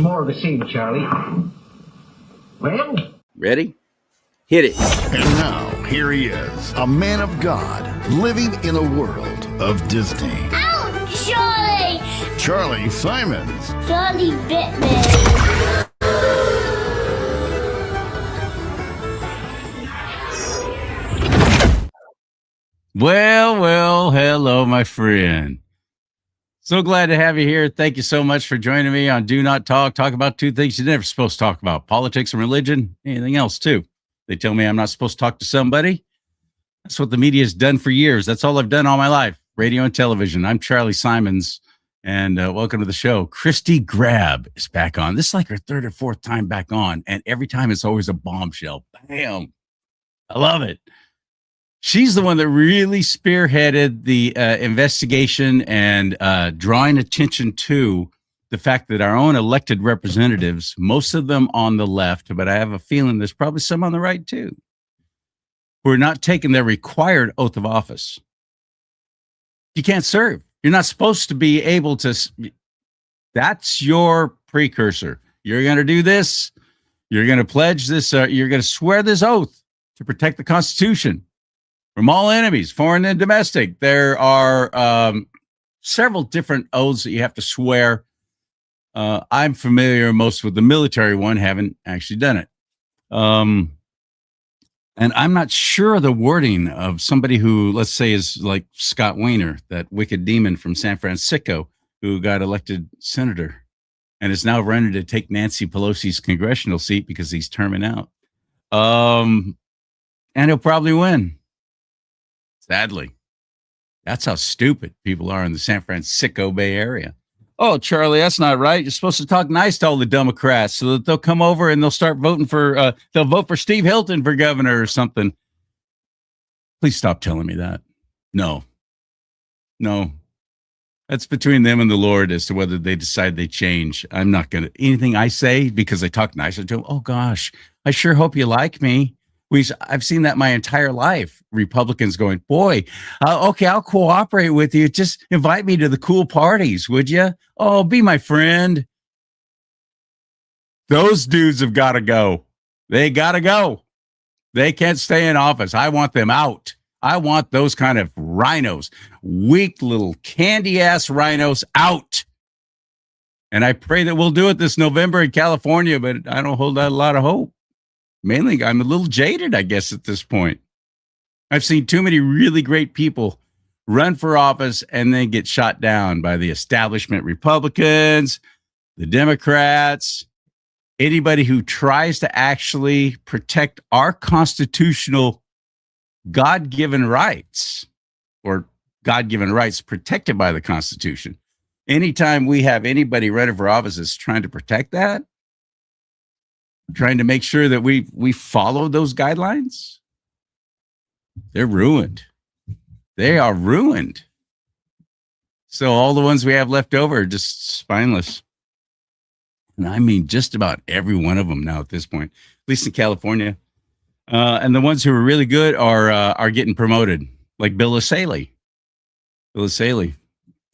more of the same, Charlie. Well? Ready? Hit it. And now, here he is, a man of God, living in a world of Disney. Ouch, Charlie! Charlie Simons. Charlie bit me. Well, hello, my friend. So glad to have you here. Thank you so much for joining me on Do Not Talk. Talk about two things you're never supposed to talk about: politics and religion, anything else too. They tell me I'm not supposed to talk to somebody. That's what the media has done for years. That's all I've done all my life, radio and television. I'm Charlie Simons, and welcome to the show. CHRISTI Grab is back on. This is like her third or fourth time back on, and every time it's always a bombshell. Bam. I love it. She's the one that really spearheaded the investigation and drawing attention to the fact that our own elected representatives, most of them on the left, but I have a feeling there's probably some on the right too, who are not taking their required oath of office. You can't serve. You're not supposed to be able to. That's your precursor. You're going to do this. You're going to pledge this. You're going to swear this oath to protect the Constitution from all enemies, foreign and domestic. There are several different oaths that you have to swear. I'm familiar most with the military one, haven't actually done it. And I'm not sure the wording of somebody who, let's say, is like Scott Wiener, that wicked demon from San Francisco who got elected senator and is now running to take Nancy Pelosi's congressional seat because he's terming out. And he'll probably win. Sadly. That's how stupid people are in the San Francisco Bay Area. Oh, Charlie, that's not right. You're supposed to talk nice to all the Democrats so that they'll come over and they'll start voting for, they'll vote for Steve Hilton for governor or something. Please stop telling me that. No. That's between them and the Lord as to whether they decide they change. I'm not going to, anything I say because I talk nicer to them. Oh, gosh, I sure hope you like me. I've seen that my entire life. Republicans going, boy, okay, I'll cooperate with you. Just invite me to the cool parties, would you? Oh, be my friend. Those dudes have got to go. They got to go. They can't stay in office. I want them out. I want those kind of rhinos, weak little candy-ass rhinos out. And I pray that we'll do it this November in California, but I don't hold out a lot of hope. Mainly, I'm a little jaded, I guess, at this point. I've seen too many really great people run for office and then get shot down by the establishment Republicans, the Democrats, anybody who tries to actually protect our constitutional God-given rights, or God-given rights protected by the Constitution. Anytime we have anybody running for office that's trying to protect that, trying to make sure that we follow those guidelines, they're ruined. They are ruined. So all the ones we have left over are just spineless. And I mean just about every one of them now at this point, at least in California. And the ones who are really good are getting promoted, like Bill Asaley.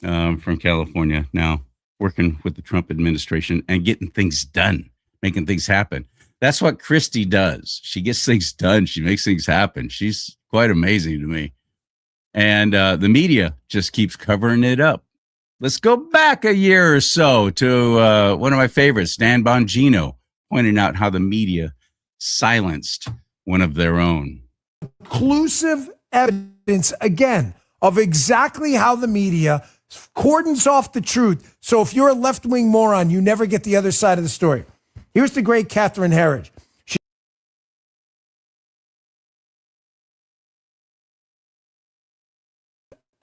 From California now, working with the Trump administration and getting things done, making things happen. That's what CHRISTI does. She gets things done. She makes things happen. She's quite amazing to me. And the media just keeps covering it up. Let's go back a year or so to one of my favorites, Dan Bongino, pointing out how the media silenced one of their own. Conclusive evidence, again, of exactly how the media cordons off the truth. So if you're a left-wing moron, you never get the other side of the story. Here's the great Catherine Herridge.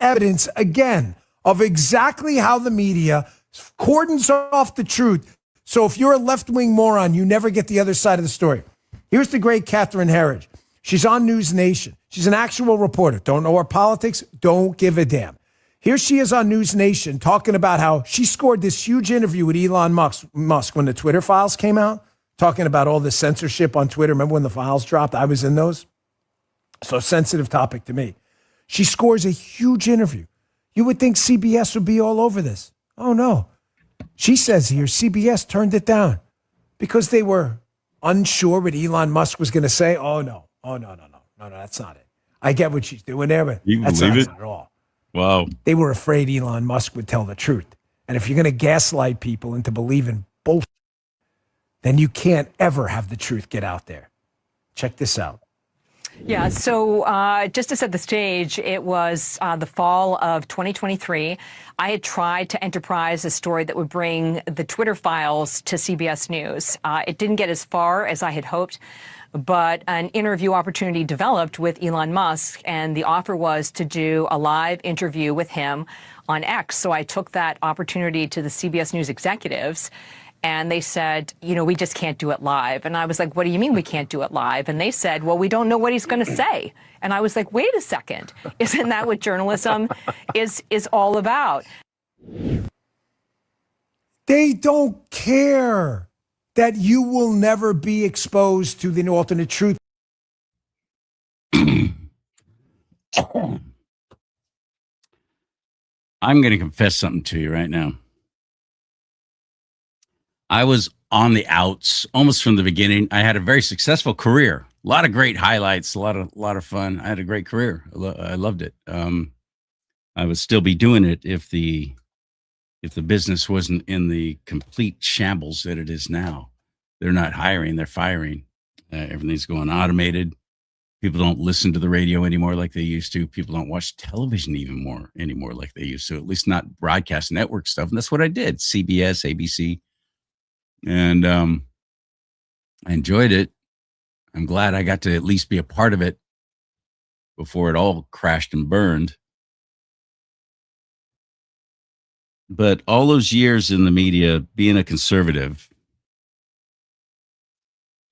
Evidence, again, of exactly how the media cordons off the truth. So if you're a left-wing moron, you never get the other side of the story. Here's the great Catherine Herridge. She's on News Nation. She's an actual reporter. Don't know her politics. Don't give a damn. Here she is on News Nation talking about how she scored this huge interview with Elon Musk when the Twitter files came out, talking about all the censorship on Twitter. Remember when the files dropped? I was in those. So sensitive topic to me. She scores a huge interview. You would think CBS would be all over this. Oh, no. She says here CBS turned it down because they were unsure what Elon Musk was going to say. Oh, no. Oh, no, that's not it. I get what she's doing there, but You that's believe not it? it at all. Wow. They were afraid Elon Musk would tell the truth. And if you're going to gaslight people into believing bullshit, then you can't ever have the truth get out there. Check this out. Yeah, so just to set the stage, it was the fall of 2023. I had tried to enterprise a story that would bring the Twitter files to CBS News. It didn't get as far as I had hoped, but an interview opportunity developed with Elon Musk, and the offer was to do a live interview with him on X. So I took that opportunity to the CBS News executives. And they said, you know, we just can't do it live. And I was like, what do you mean we can't do it live? And they said, well, we don't know what he's going to say. And I was like, wait a second. Isn't that what journalism is all about? They don't care that you will never be exposed to the alternate truth. I'm going to confess something to you right now. I was on the outs almost from the beginning. I had a very successful career, a lot of great highlights, a lot of fun. I had a great career. I loved it. I would still be doing it if the business wasn't in the complete shambles that it is now. They're not hiring, they're firing. Everything's going automated. People don't listen to the radio anymore like they used to. People don't watch television anymore like they used to, at least not broadcast network stuff. And that's what I did, CBS, ABC. And I enjoyed it. I'm glad I got to at least be a part of it before it all crashed and burned. But all those years in the media, being a conservative,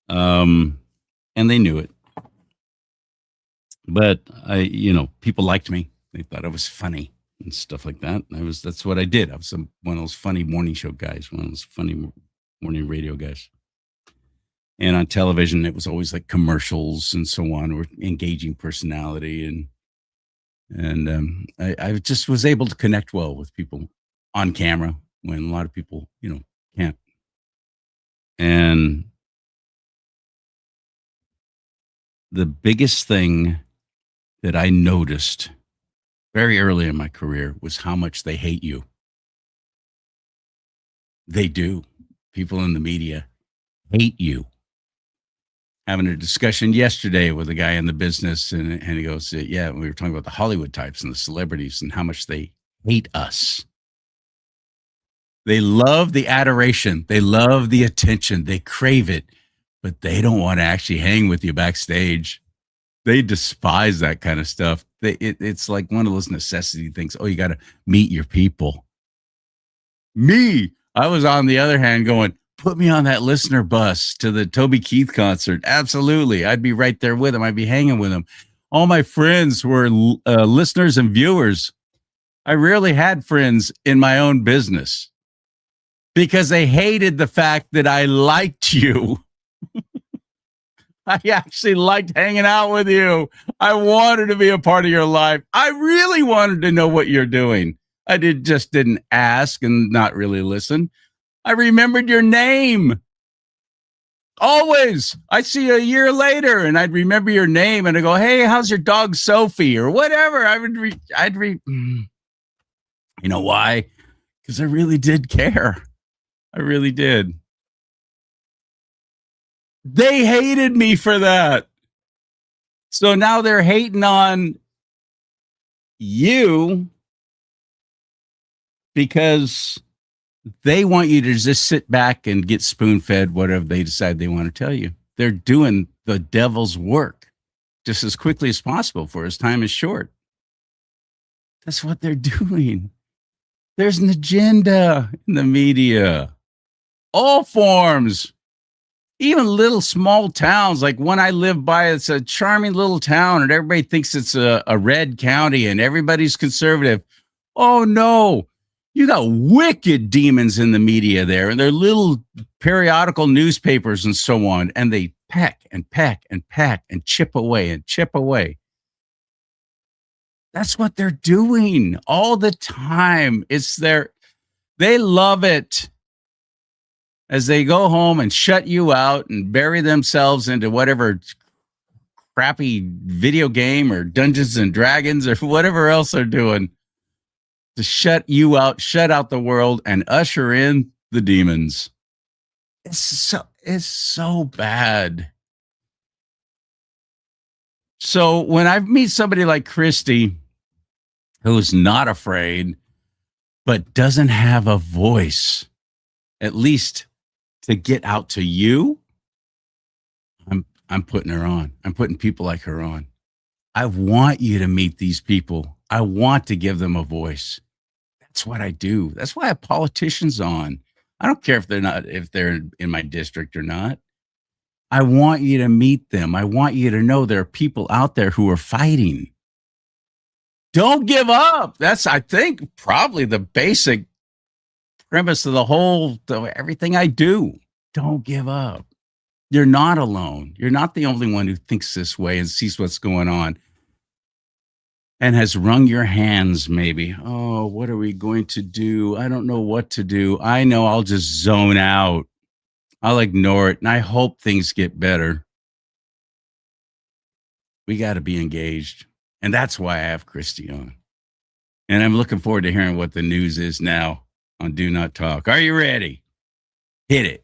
and they knew it. But people liked me. They thought I was funny and stuff like that. That's what I did. I was one of those funny morning show guys, one of those funny morning radio guys. And on television, it was always like commercials and so on, or engaging personality. And I just was able to connect well with people on camera when a lot of people, can't. And the biggest thing that I noticed very early in my career was how much they hate you. They do. People in the media hate you. Having a discussion yesterday with a guy in the business, and he goes, yeah, we were talking about the Hollywood types and the celebrities and how much they hate us. They love the adoration. They love the attention. They crave it, but they don't want to actually hang with you backstage. They despise that kind of stuff. It's like one of those necessity things. Oh, you got to meet your people. Me, I was on the other hand going, put me on that listener bus to the Toby Keith concert. Absolutely. I'd be right there with him. I'd be hanging with him. All my friends were listeners and viewers. I rarely had friends in my own business because they hated the fact that I liked you. I actually liked hanging out with you. I wanted to be a part of your life. I really wanted to know what you're doing. I just didn't ask and not really listen. I remembered your name. Always. I see you a year later and I'd remember your name and I go, hey, how's your dog Sophie or whatever. You know why? Because I really did care. I really did. They hated me for that. So now they're hating on you because they want you to just sit back and get spoon-fed whatever they decide they want to tell you. They're doing the devil's work just as quickly as possible for his time is short. That's what they're doing. There's an agenda in the media. All forms. Even little small towns, like one I live by, it's a charming little town, and everybody thinks it's a red county, and everybody's conservative. Oh, no. You got wicked demons in the media there, and they're little periodical newspapers and so on, and they peck and peck and peck and chip away and chip away. That's what they're doing all the time. They love it. as they go home and shut you out and bury themselves into whatever crappy video game or Dungeons and Dragons or whatever else they're doing to shut you out, shut out the world, and usher in the demons. It's so bad. So when I meet somebody like CHRISTI, who's not afraid, but doesn't have a voice, at least to get out to you, I'm putting her on. I'm putting people like her on. I want you to meet these people. I want to give them a voice. That's what I do. That's why I have politicians on. I don't care if they're in my district or not. I want you to meet them. I want you to know there are people out there who are fighting. Don't give up. That's, I think, probably the basic premise of everything I do. Don't give up. You're not alone. You're not the only one who thinks this way and sees what's going on and has wrung your hands maybe. Oh, what are we going to do? I don't know what to do. I know I'll just zone out. I'll ignore it, and I hope things get better. We got to be engaged, and that's why I have CHRISTI on. And I'm looking forward to hearing what the news is now on Do Not Talk. Are you ready? Hit it.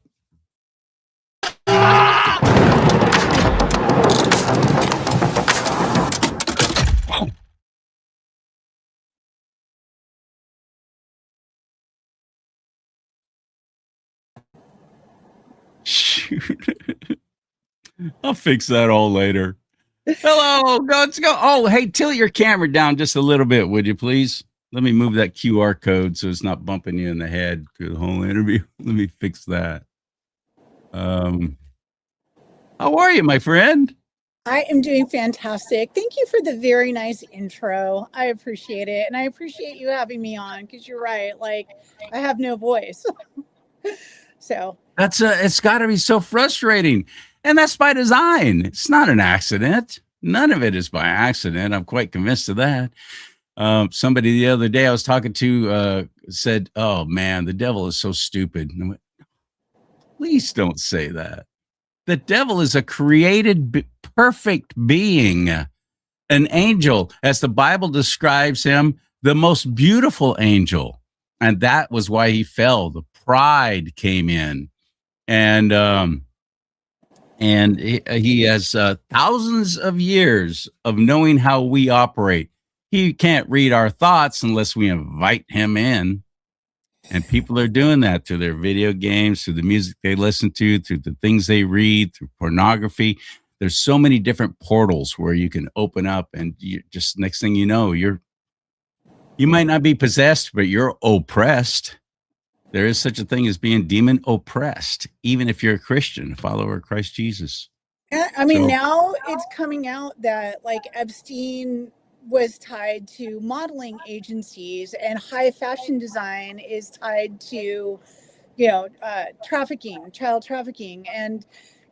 Shoot. I'll fix that all later. Hello, let's go. Oh, hey, tilt your camera down just a little bit, would you please? Let me move that QR code so it's not bumping you in the head through the whole interview. Let me fix that. How are you, my friend? I am doing fantastic. Thank you for the very nice intro. I appreciate it. And I appreciate you having me on because you're right. Like, I have no voice. So It's got to be so frustrating. And that's by design. It's not an accident. None of it is by accident. I'm quite convinced of that. Somebody the other day I was talking to said, "Oh man, the devil is so stupid." And I went, please don't say that. The devil is a created, perfect being, an angel, as the Bible describes him, the most beautiful angel. And that was why he fell. The pride came in. And he has thousands of years of knowing how we operate. He can't read our thoughts unless we invite him in. And people are doing that through their video games, through the music they listen to, through the things they read, through pornography. There's so many different portals where you can open up, and you just, next thing you know, you might not be possessed, but you're oppressed. There is such a thing as being demon oppressed, even if you're a Christian, a follower of Christ Jesus. yeah, I mean, now it's coming out that like Epstein was tied to modeling agencies and high fashion design is tied to, trafficking, child trafficking. And,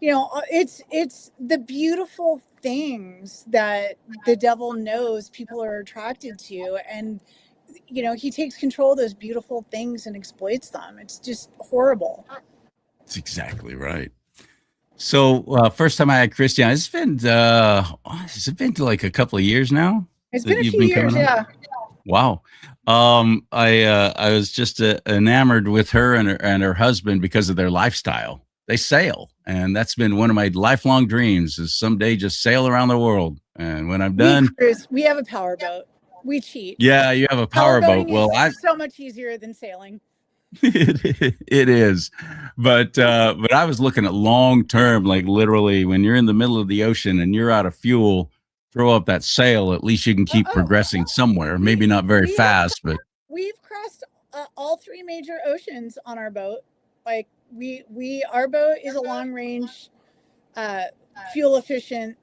it's the beautiful things that the devil knows people are attracted to. And, he takes control of those beautiful things and exploits them. It's just horrible. That's exactly right. So first time I had CHRISTI on, has it been to like a couple of years now? It's been a few years, yeah. Wow. I was just enamored with her and her husband because of their lifestyle. They sail, and that's been one of my lifelong dreams, is someday just sail around the world. And when I'm done, we have a power boat. We cheat. Yeah, you have a power boat. Well, it's so much easier than sailing. It is, but I was looking at long term, like literally when you're in the middle of the ocean and you're out of fuel, throw up that sail. At least you can keep progressing somewhere. Maybe not very fast, but we've crossed all three major oceans on our boat. Like our boat is a long range, fuel efficient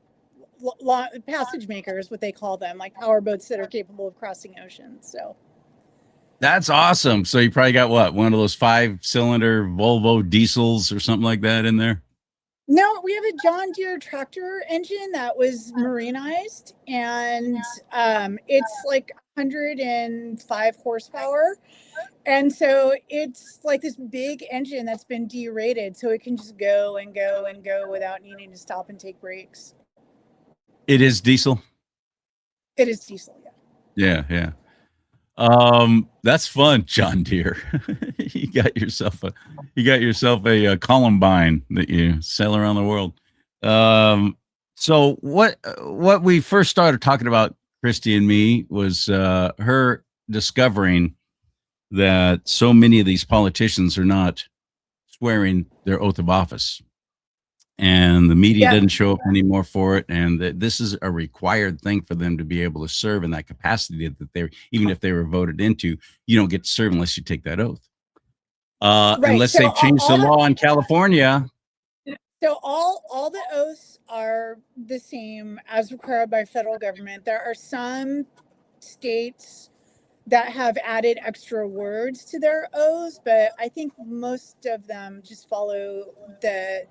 passage makers, what they call them, like power boats that are capable of crossing oceans. So. That's awesome. So you probably got one of those 5-cylinder Volvo diesels or something like that in there? No, we have a John Deere tractor engine that was marinized, and it's like 105 horsepower. And so it's like this big engine that's been derated, so it can just go and go and go without needing to stop and take breaks. It is diesel. It is diesel, Yeah, yeah. That's fun, John Deere. you got yourself a Columbine that you sell around the world. So what we first started talking about, Christy and me, was her discovering that so many of these politicians are not swearing their oath of office, and the media doesn't show up anymore for it, and that this is a required thing for them to be able to serve in that capacity, that they're, even if they were voted into, you don't get to serve unless you take that oath. Unless they've changed the law in California. So all the oaths are the same as required by federal government. There are some states that have added extra words to their oaths, but I think most of them just follow the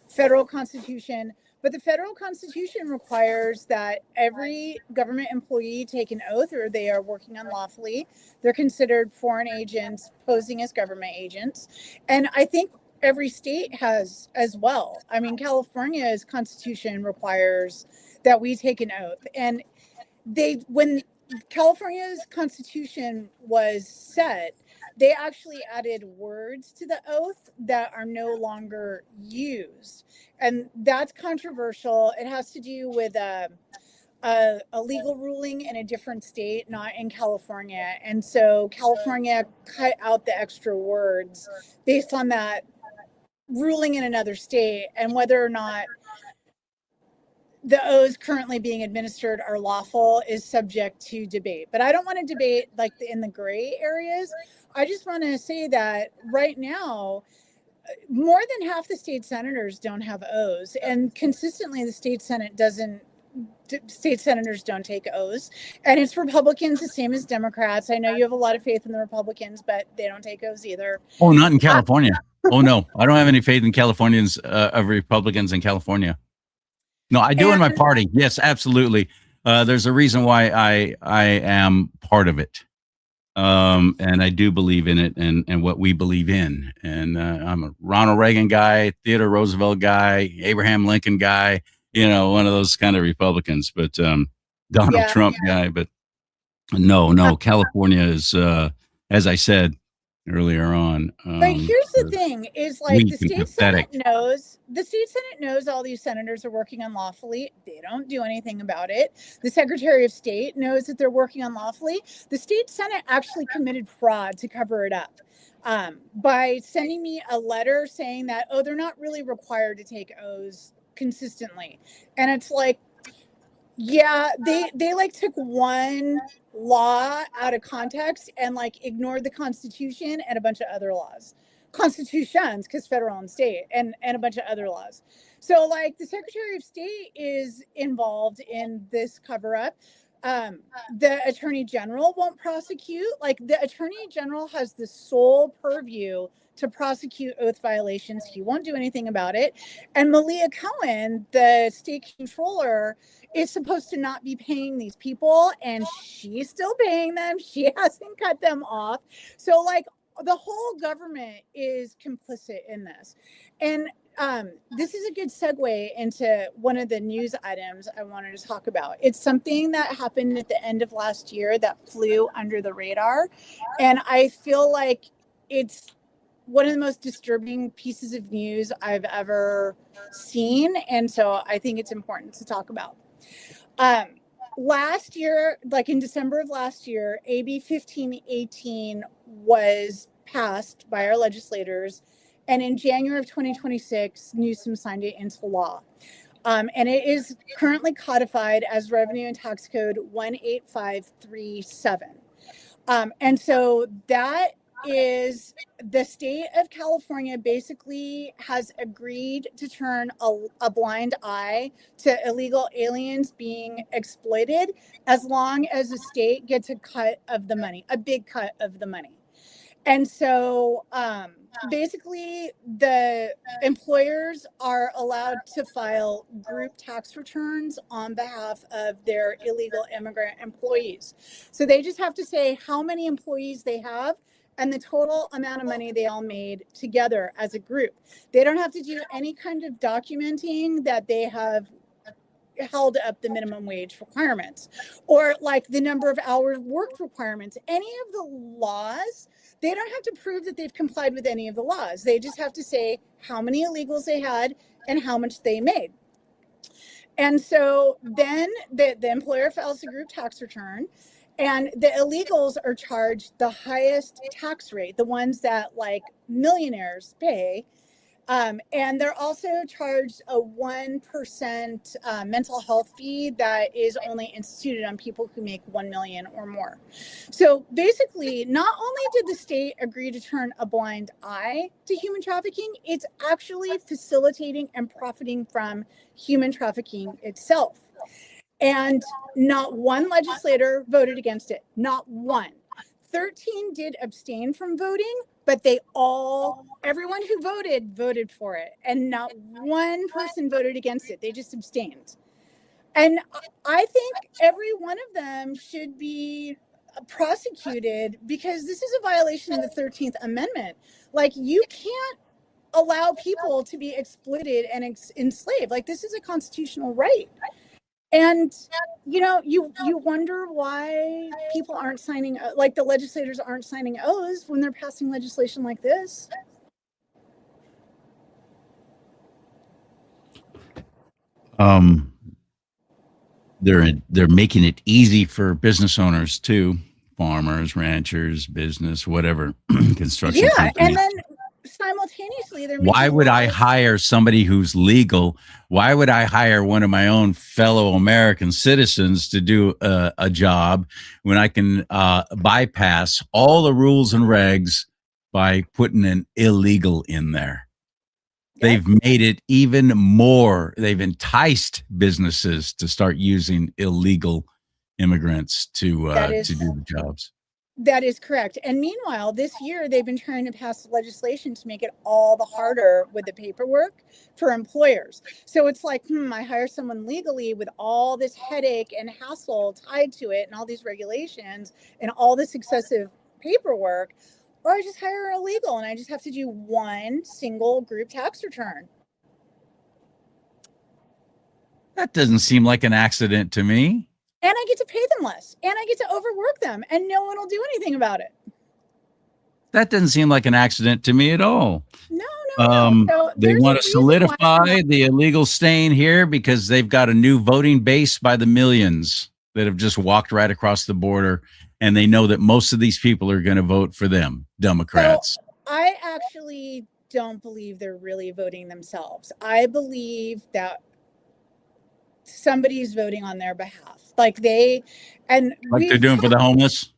federal constitution. But the federal constitution requires that every government employee take an oath or they are working unlawfully. They're considered foreign agents posing as government agents. And I think every state has as well. I mean, California's constitution requires that we take an oath. And when California's constitution was set, they actually added words to the oath that are no longer used. And that's controversial. It has to do with a legal ruling in a different state, not in California. And so California cut out the extra words based on that ruling in another state, and whether or not the oaths currently being administered are lawful is subject to debate. But I don't want to debate like in the gray areas. I just want to say that right now, more than half the state senators don't have oaths, and consistently the state senators don't take oaths, and it's Republicans the same as Democrats. I know you have a lot of faith in the Republicans, but they don't take oaths either. Oh, not in California. Oh no, I don't have any faith in Californians, of Republicans in California. No, I do in my party. Yes, absolutely. There's a reason why I am part of it. And I do believe in it and what we believe in. And I'm a Ronald Reagan guy, Theodore Roosevelt guy, Abraham Lincoln guy, one of those kind of Republicans, but Donald Trump guy. But no, California is, as I said earlier on. But here's the thing is, like, the state senate knows all these senators are working unlawfully. They don't do anything about it. The Secretary of State knows that they're working unlawfully. The state senate actually committed fraud to cover it up by sending me a letter saying that, they're not really required to take oaths consistently. And it's like, yeah, they like took one law out of context and like ignored the Constitution and a bunch of other laws. Constitutions, because federal and state, and a bunch of other laws. So like the Secretary of State is involved in this cover up. The Attorney General won't prosecute. Like, the Attorney General has the sole purview to prosecute oath violations. He won't do anything about it. And Malia Cohen, the state controller, is supposed to not be paying these people, and she's still paying them. She hasn't cut them off. So like the whole government is complicit in this. And this is a good segue into one of the news items I wanted to talk about. It's something that happened at the end of last year that flew under the radar. And I feel like it's one of the most disturbing pieces of news I've ever seen. And so I think it's important to talk about. Last year, like in December of last year, AB 1518 was passed by our legislators. And in January of 2026, Newsom signed it into law. And it is currently codified as Revenue and Tax Code 18537. And so that is, the state of California basically has agreed to turn a blind eye to illegal aliens being exploited, as long as the state gets a cut of the money, a big cut of the money. And so basically, the employers are allowed to file group tax returns on behalf of their illegal immigrant employees. So they just have to say how many employees they have and the total amount of money they all made together as a group. They don't have to do any kind of documenting that they have held up the minimum wage requirements or like the number of hours worked requirements. Any of the laws, they don't have to prove that they've complied with any of the laws. They just have to say how many illegals they had and how much they made. And so then the employer files a group tax return, and the illegals are charged the highest tax rate, the ones that like millionaires pay. And they're also charged a 1% mental health fee that is only instituted on people who make 1 million or more. So basically, not only did the state agree to turn a blind eye to human trafficking, it's actually facilitating and profiting from human trafficking itself. And not one legislator voted against it, not one. 13 did abstain from voting, but everyone who voted for it. And not one person voted against it. They just abstained. And I think every one of them should be prosecuted because this is a violation of the 13th Amendment. Like, you can't allow people to be exploited and enslaved. Like, this is a constitutional right. And, you know, you wonder why people aren't signing, like the legislators aren't signing O's when they're passing legislation like this. They're making it easy for business owners too, farmers, ranchers, business, whatever, construction Yeah, companies. and then simultaneously, they're Why would I laws. hire somebody who's legal? Why would I hire one of my own fellow American citizens to do a job when I can bypass all the rules and regs by putting an illegal in there? They've made it even more. They've enticed businesses to start using illegal immigrants to do the jobs. That is correct. And meanwhile, this year, they've been trying to pass legislation to make it all the harder with the paperwork for employers. So it's like, I hire someone legally with all this headache and hassle tied to it and all these regulations and all this excessive paperwork, or I just hire illegal and I just have to do one single group tax return. That doesn't seem like an accident to me. And I get to pay them less, and I get to overwork them, and no one will do anything about it. That doesn't seem like an accident to me at all. No. So they want to solidify the illegal stain here because they've got a new voting base by the millions that have just walked right across the border, and they know that most of these people are going to vote for them, Democrats. So I actually don't believe they're really voting themselves. I believe that somebody's voting on their behalf. Like they're doing for the homeless.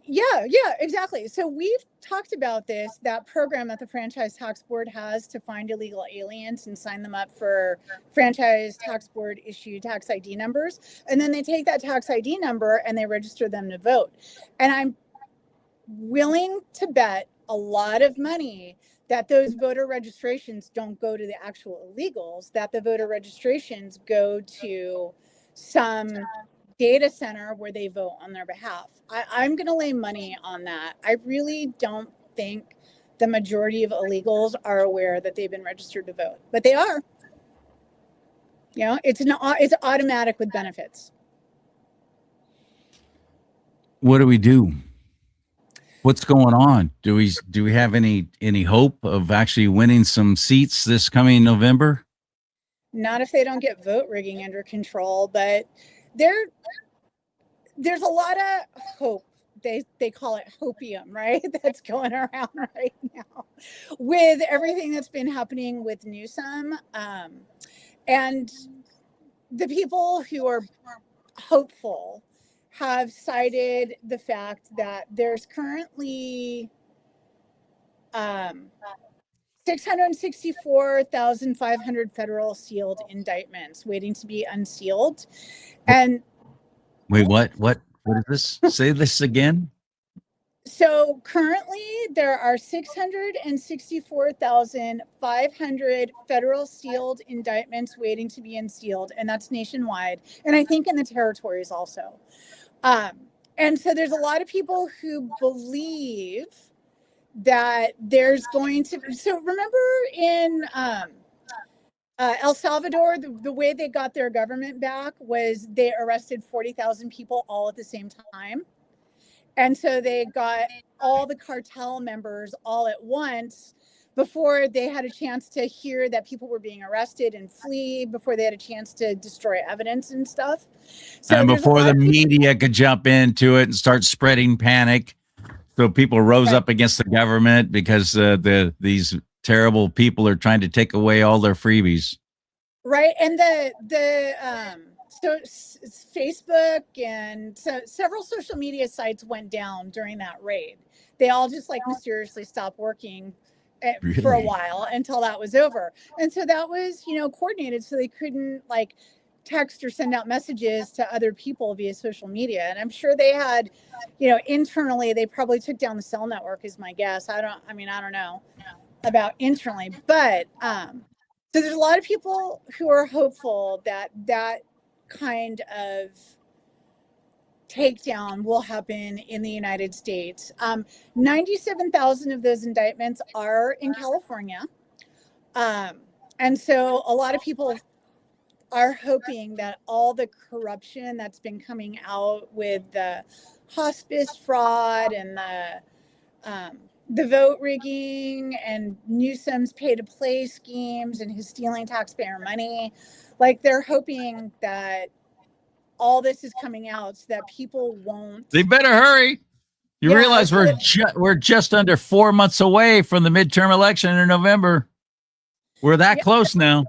Yeah, exactly. So we've talked about this, that program that the Franchise Tax Board has to find illegal aliens and sign them up for Franchise Tax Board issued tax ID numbers. And then they take that tax ID number and they register them to vote. And I'm willing to bet a lot of money that those voter registrations don't go to the actual illegals, that the voter registrations go to some data center where they vote on their behalf. I'm going to lay money on that. I really don't think the majority of illegals are aware that they've been registered to vote, but they are. You know, it's automatic with benefits. What do we do? What's going on? Do we have any hope of actually winning some seats this coming November? Not if they don't get vote rigging under control, but there's a lot of hope. They call it hopium, right? That's going around right now with everything that's been happening with Newsom. And the people who are hopeful have cited the fact that there's currently 664,500 federal sealed indictments waiting to be unsealed. And wait, what is this? Say this again. So currently there are 664,500 federal sealed indictments waiting to be unsealed, and that's nationwide. And I think in the territories also. And so there's a lot of people who believe that there's going to, so remember in El Salvador, the way they got their government back was they arrested 40,000 people all at the same time. And so they got all the cartel members all at once before they had a chance to hear that people were being arrested and flee, before they had a chance to destroy evidence and stuff. So And there's a before lot the of people, media could jump into it and start spreading panic, so people rose right, up against the government because these terrible people are trying to take away all their freebies. right. And Facebook and so several social media sites went down during that raid. They all just like mysteriously stopped working for a Really? while until that was over. And so that was, coordinated so they couldn't like text or send out messages to other people via social media. And I'm sure they had, internally, they probably took down the cell network is my guess. I don't know about internally, but so there's a lot of people who are hopeful that that kind of takedown will happen in the United States. 97,000 of those indictments are in California. And so a lot of people are hoping that all the corruption that's been coming out with the hospice fraud and the vote rigging and Newsom's pay to play schemes and his stealing taxpayer money, like they're hoping that all this is coming out so that people won't. They better hurry. You realize so we're just under 4 months away from the midterm election in November. We're that close now.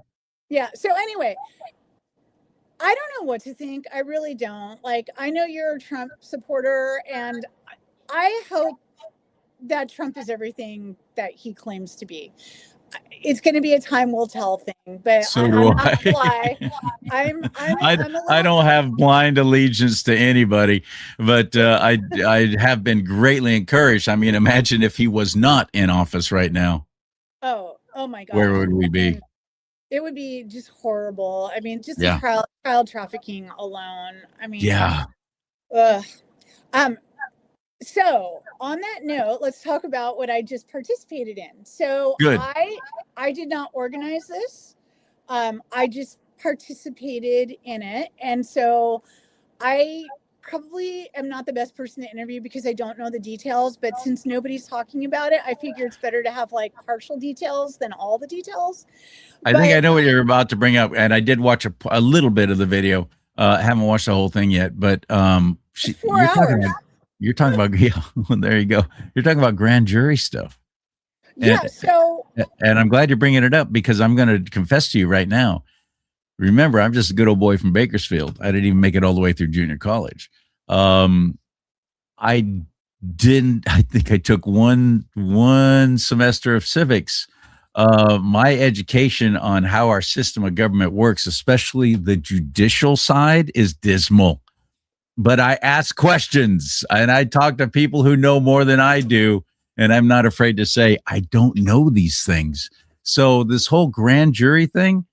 Yeah. So anyway, I don't know what to think. I really don't. Like, I know you're a Trump supporter, and I hope that Trump is everything that he claims to be. It's going to be a time will tell thing, but So I'm do not I. gonna lie. I'm I don't have blind allegiance to anybody, but I have been greatly encouraged. I mean, imagine if he was not in office right now. Oh my God. Where would we be? It would be just horrible. I mean, just Yeah. the child trafficking alone. I mean, Yeah. ugh. So on that note, let's talk about what I just participated in. So Good. I did not organize this. I just participated in it. And so I probably am not the best person to interview because I don't know the details, but since nobody's talking about it, I figure it's better to have like partial details than all the details. I think I know what you're about to bring up, and I did watch a little bit of the video. Haven't watched the whole thing yet, but It's 4 hours. You're talking about yeah. There you go. You're talking about grand jury stuff. Yeah. And I'm glad you're bringing it up because I'm going to confess to you right now. Remember, I'm just a good old boy from Bakersfield. I didn't even make it all the way through junior college. I think I took one semester of civics. My education on how our system of government works, especially the judicial side, is dismal. But I ask questions and I talk to people who know more than I do. And I'm not afraid to say, I don't know these things. So this whole grand jury thing,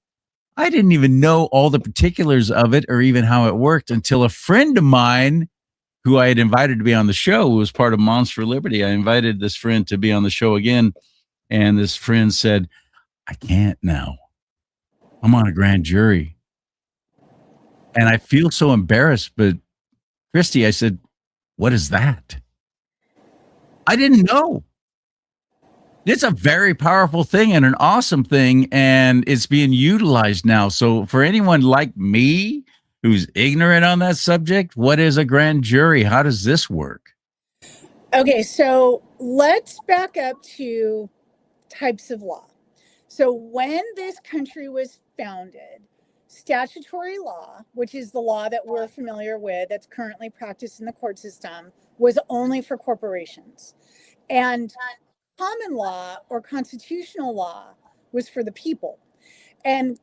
I didn't even know all the particulars of it or even how it worked until a friend of mine who I had invited to be on the show, who was part of Moms for Liberty. I invited this friend to be on the show again. And this friend said, I can't now. I'm on a grand jury. And I feel so embarrassed, but Christy, I said, what is that? I didn't know. It's a very powerful thing and an awesome thing, and it's being utilized now. So for anyone like me who's ignorant on that subject, what is a grand jury? How does this work? Okay, so let's back up to types of law. So when this country was founded, statutory law, which is the law that we're familiar with that's currently practiced in the court system, was only for corporations. And common law or constitutional law was for the people. And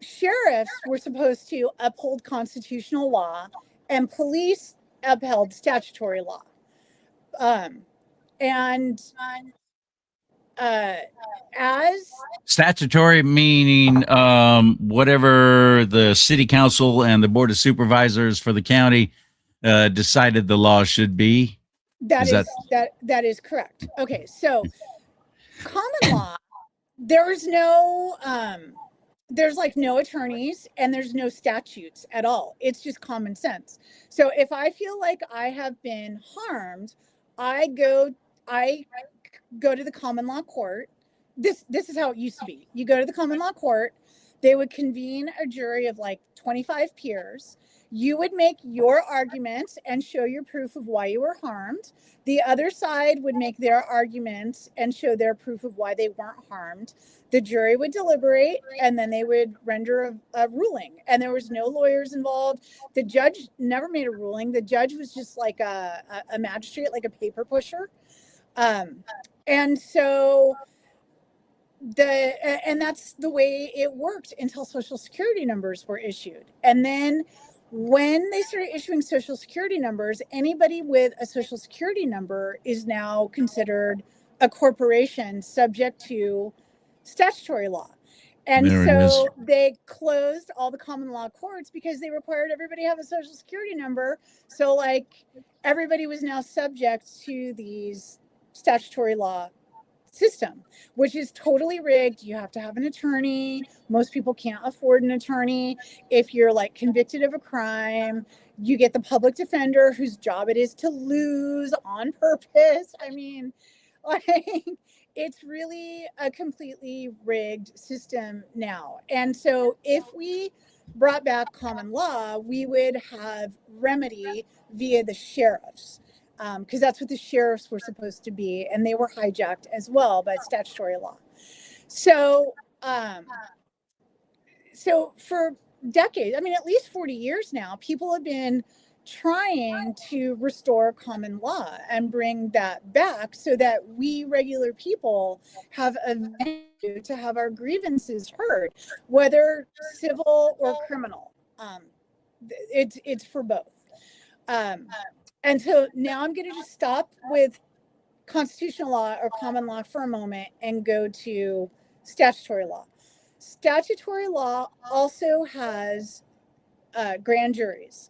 sheriffs were supposed to uphold constitutional law, and police upheld statutory law. And as Statutory meaning whatever the city council and the board of supervisors for the county decided the law should be. that is correct. Okay, so common law, there's no no attorneys and there's no statutes at all. It's just common sense. So if I feel like I have been harmed, I go to the common law court. This is how it used to be. You go to the common law court, they would convene a jury of like 25 peers. You would make your arguments and show your proof of why you were harmed. The other side would make their arguments and show their proof of why they weren't harmed. The jury would deliberate and then they would render a ruling. And there was no lawyers involved. The judge never made a ruling. The judge was just like a magistrate, like a paper pusher. And so that's the way it worked until Social Security numbers were issued. And then when they started issuing Social Security numbers, anybody with a Social Security number is now considered a corporation subject to statutory law. And so they closed all the common law courts because they required everybody to have a Social Security number. So like everybody was now subject to these statutory law system, which is totally rigged. You have to have an attorney. Most people can't afford an attorney. If you're like convicted of a crime, you get the public defender whose job it is to lose on purpose. I mean, like it's really a completely rigged system now. And so if we brought back common law, we would have remedy via the sheriffs. Because that's what the sheriffs were supposed to be, and they were hijacked as well by statutory law. So, so for decades, I mean, at least 40 years now, people have been trying to restore common law and bring that back so that we regular people have a venue to have our grievances heard, whether civil or criminal. It's for both. And so now I'm going to just stop with constitutional law or common law for a moment and go to statutory law. Statutory law also has grand juries.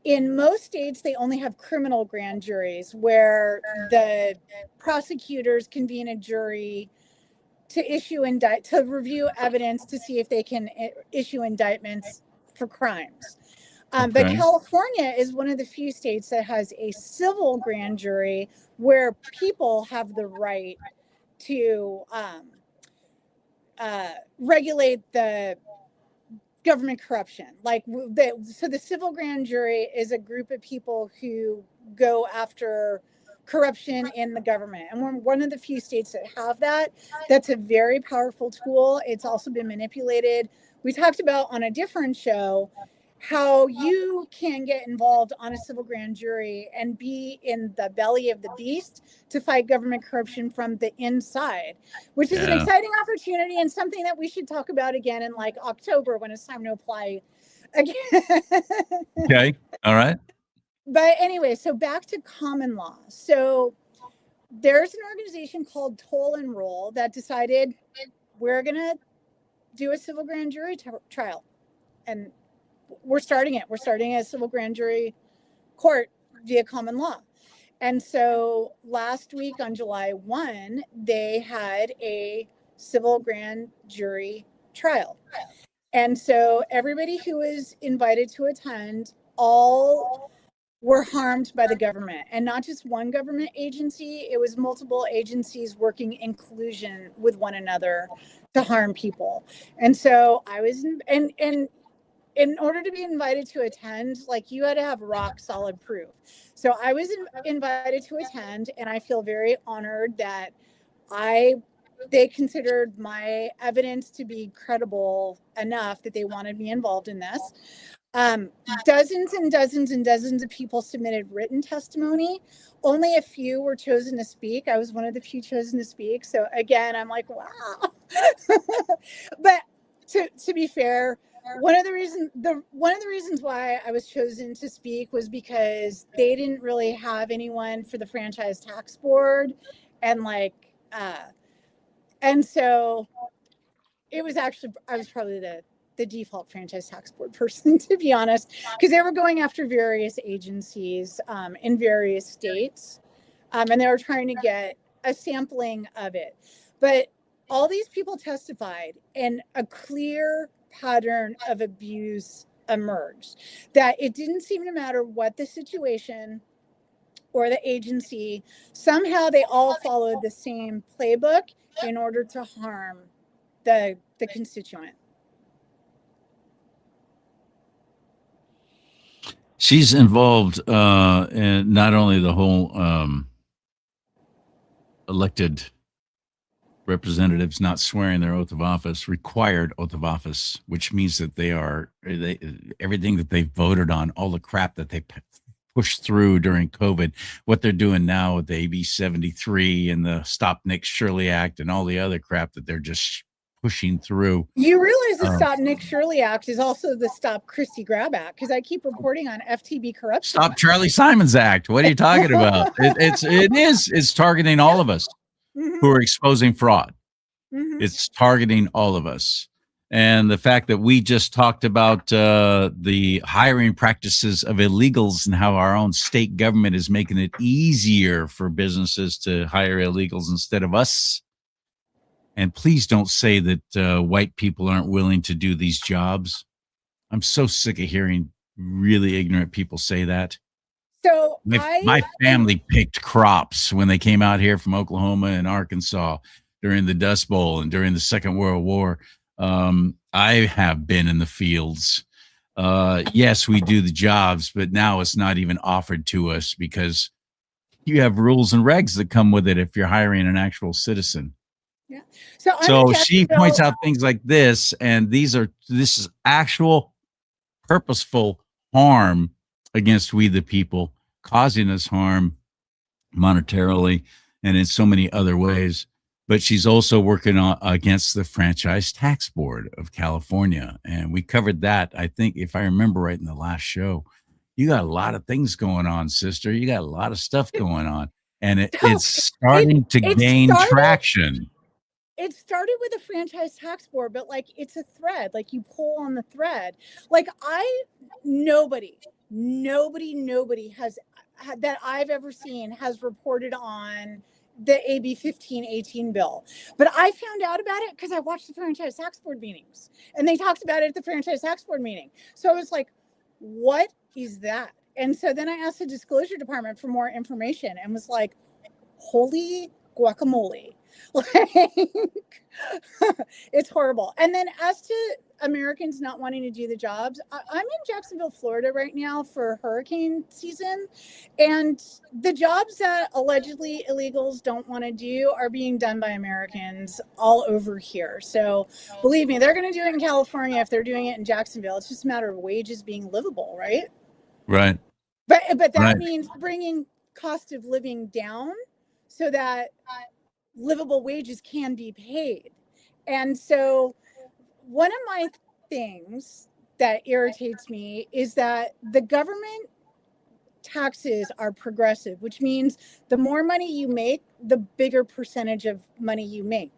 In most states, they only have criminal grand juries where the prosecutors convene a jury to to review evidence to see if they can issue indictments for crimes. But California is one of the few states that has a civil grand jury where people have the right to regulate the government corruption. So the civil grand jury is a group of people who go after corruption in the government. And we're one of the few states that have that. That's a very powerful tool. It's also been manipulated. We talked about on a different show how you can get involved on a civil grand jury and be in the belly of the beast to fight government corruption from the inside, which is an exciting opportunity and something that we should talk about again in like October when it's time to apply again. Okay. All right. But anyway, so back to common law. So there's an organization called Toll and Roll that decided we're going to do a civil grand jury trial. And we're starting it. We're starting a civil grand jury court via common law. And so last week on July 1, they had a civil grand jury trial. And so everybody who was invited to attend, all were harmed by the government, and not just one government agency. It was multiple agencies working in collusion with one another to harm people. And so I was in order to be invited to attend, like you had to have rock solid proof. So I was invited to attend, and I feel very honored that they considered my evidence to be credible enough that they wanted me involved in this. Dozens and dozens and dozens of people submitted written testimony. Only a few were chosen to speak. I was one of the few chosen to speak. So again, I'm like, wow. But to be fair, one of the reasons why I was chosen to speak was because they didn't really have anyone for the franchise tax board, and and so it was actually, I was probably the default franchise tax board person, to be honest, because they were going after various agencies in various states, and they were trying to get a sampling of it. But all these people testified, and a clear pattern of abuse emerged, that it didn't seem to matter what the situation or the agency, somehow they all followed the same playbook in order to harm the constituent. She's involved in not only the whole elected representatives not swearing their oath of office, required oath of office, which means that everything that they voted on, all the crap that they pushed through during COVID, what they're doing now with the AB 73 and the Stop Nick Shirley Act and all the other crap that they're just pushing through. You realize the Stop Nick Shirley Act is also the Stop CHRISTI Grab Act, because I keep reporting on FTB corruption. Stop Charlie Simon's Act. What are you talking about? It's targeting all of us who are exposing fraud. It's targeting all of us. And the fact that we just talked about the hiring practices of illegals and how our own state government is making it easier for businesses to hire illegals instead of us. And please don't say that white people aren't willing to do these jobs. I'm so sick of hearing really ignorant people say that. So my family picked crops when they came out here from Oklahoma and Arkansas during the Dust Bowl and during the Second World War. I have been in the fields. Yes, we do the jobs, but now it's not even offered to us because you have rules and regs that come with it if you're hiring an actual citizen. Yeah. So she points out things like this, and this is actual purposeful harm against we the people, causing us harm monetarily and in so many other ways. But she's also working on against the Franchise Tax Board of California. And we covered that, I think, if I remember right, in the last show. You got a lot of things going on, sister. You got a lot of stuff going on. And it's starting to gain traction. It started with a franchise tax board, but it's a thread. You pull on the thread. Nobody has that I've ever seen has reported on the AB 1518 bill. But I found out about it because I watched the franchise tax board meetings, and they talked about it at the franchise tax board meeting. So I was like, what is that? And so then I asked the disclosure department for more information and was like, holy guacamole. It's horrible. And then as to Americans not wanting to do the jobs, I'm in Jacksonville, Florida right now for hurricane season, and the jobs that allegedly illegals don't want to do are being done by Americans all over here. So believe me, they're going to do it in California if they're doing it in Jacksonville. It's just a matter of wages being livable, right? Right. But that means bringing cost of living down so that livable wages can be paid. And so one of my things that irritates me is that the government taxes are progressive, which means the more money you make, the bigger percentage of money you make.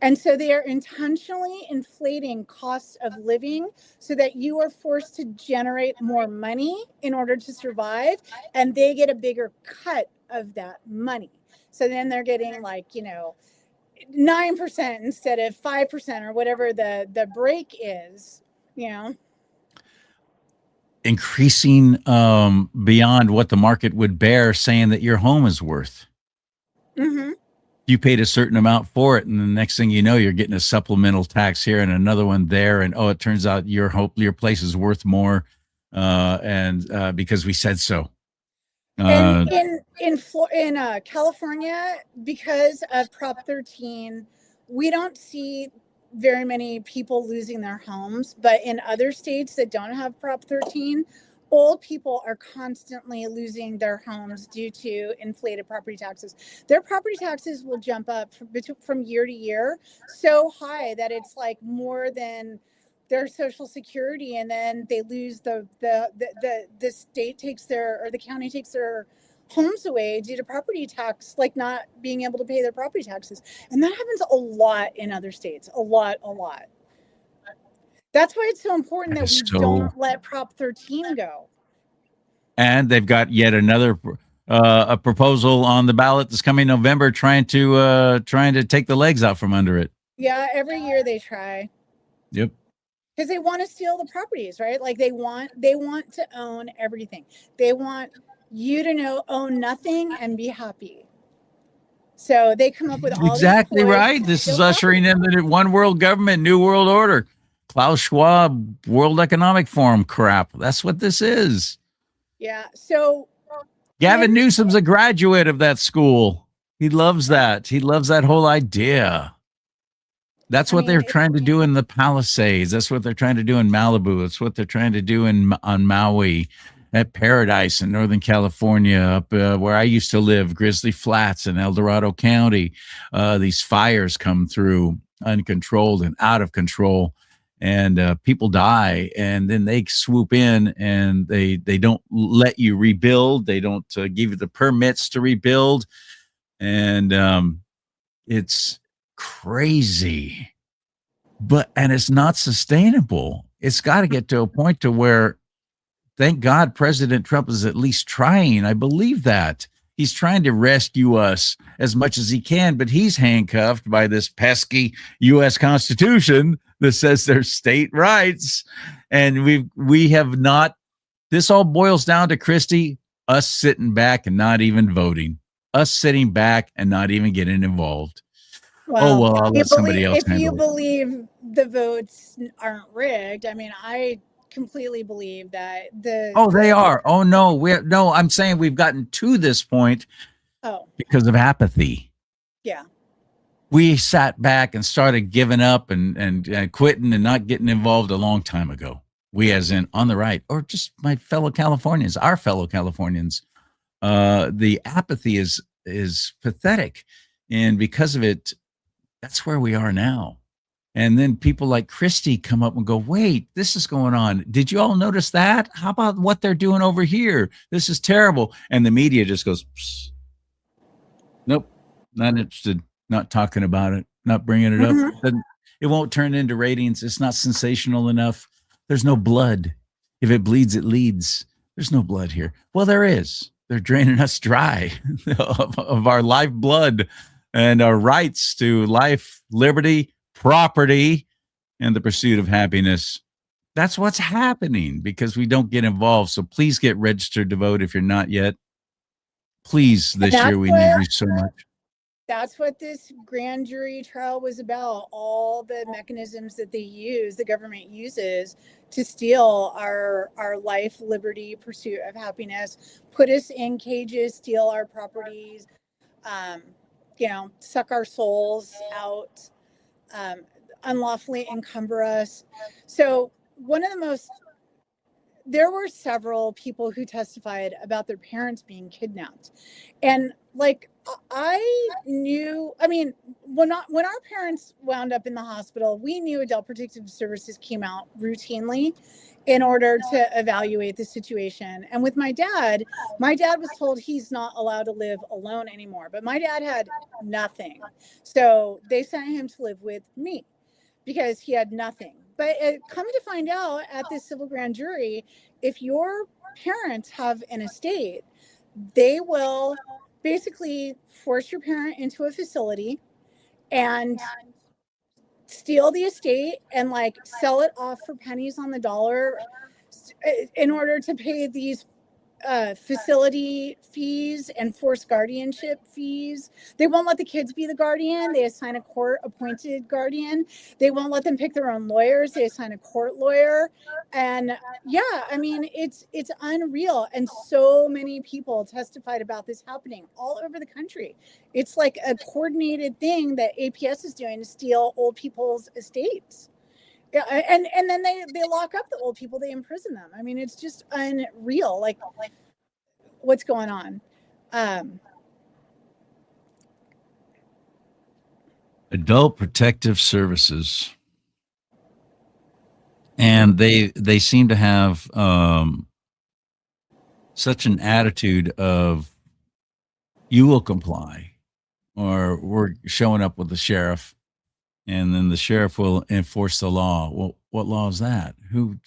And so they are intentionally inflating costs of living so that you are forced to generate more money in order to survive, and they get a bigger cut of that money. So then they're getting 9% instead of 5% or whatever the break is, Increasing beyond what the market would bear, saying that your home is worth. Mm-hmm. You paid a certain amount for it, and the next thing you know, you're getting a supplemental tax here and another one there, and it turns out your place is worth more, and because we said so. And in California, because of Prop 13, we don't see very many people losing their homes. But in other states that don't have Prop 13, old people are constantly losing their homes due to inflated property taxes. Their property taxes will jump up from year to year so high that it's more than their social security, and then they lose the state takes their, or the county takes their homes away due to property tax, like not being able to pay their property taxes. And that happens a lot in other states, a lot. That's why it's so important that we don't let Prop 13 go. And they've got yet another a proposal on the ballot that's coming November, trying to take the legs out from under it. Yeah, every year they try. Yep. Because they want to steal the properties, right? Like they want to own everything. They want you to own nothing and be happy. So they come up with all exactly these right. This is ushering in the one world government, new world order. Klaus Schwab, World Economic Forum crap. That's what this is. Yeah. So Gavin Newsom's a graduate of that school. He loves that. He loves that whole idea. That's what they're trying to do in the Palisades. That's what they're trying to do in Malibu. That's what they're trying to do on Maui, at Paradise in Northern California, up where I used to live, Grizzly Flats in El Dorado County. These fires come through uncontrolled and out of control, and people die, and then they swoop in and they don't let you rebuild. They don't give you the permits to rebuild, and it's crazy, and it's not sustainable. It's got to get to a point to where, thank God, President Trump is at least trying. I believe that he's trying to rescue us as much as he can, but he's handcuffed by this pesky U.S. Constitution that says there's state rights, and we have not. This all boils down to, Christy, us sitting back and not even voting, us sitting back and not even getting involved. Well, I'll let somebody else handle it. If you believe the votes aren't rigged, I mean, I completely believe that they are. Oh no, I'm saying we've gotten to this point because of apathy. Yeah. We sat back and started giving up and quitting and not getting involved a long time ago. We, as in on the right, or just my fellow Californians, our fellow Californians. The apathy is pathetic, and because of it, that's where we are now. And then people like CHRISTI come up and go, wait, this is going on. Did you all notice that? How about what they're doing over here? This is terrible. And the media just goes, psst. Nope, not interested, not talking about it, not bringing it up. It won't turn into ratings. It's not sensational enough. There's no blood. If it bleeds, it leads. There's no blood here. Well, there is. They're draining us dry of our life blood and our rights to life, liberty, property, and the pursuit of happiness. That's what's happening because we don't get involved. So please get registered to vote if you're not yet. Please, this year we need you so much. That's what this grand jury trial was about. All the mechanisms that the government uses to steal our life, liberty, pursuit of happiness, put us in cages, steal our properties, suck our souls out, unlawfully encumber us. So there were several people who testified about their parents being kidnapped. And I knew, when our parents wound up in the hospital, we knew Adult Protective Services came out routinely in order to evaluate the situation. And with my dad was told he's not allowed to live alone anymore, but my dad had nothing. So they sent him to live with me because he had nothing. But come to find out at this civil grand jury, if your parents have an estate, they will basically force your parent into a facility and steal the estate and sell it off for pennies on the dollar in order to pay these facility fees and forced guardianship fees. They won't let the kids be the guardian. They assign a court appointed guardian. They won't let them pick their own lawyers. They assign a court lawyer. And it's unreal. And so many people testified about this happening all over the country. It's like a coordinated thing that APS is doing to steal old people's estates. Yeah, and then they lock up the old people. They imprison them. It's just unreal. What's going on? Adult Protective Services. and they seem to have such an attitude of you will comply, or we're showing up with the sheriff, and then the sheriff will enforce the law. Well, what law is that? Who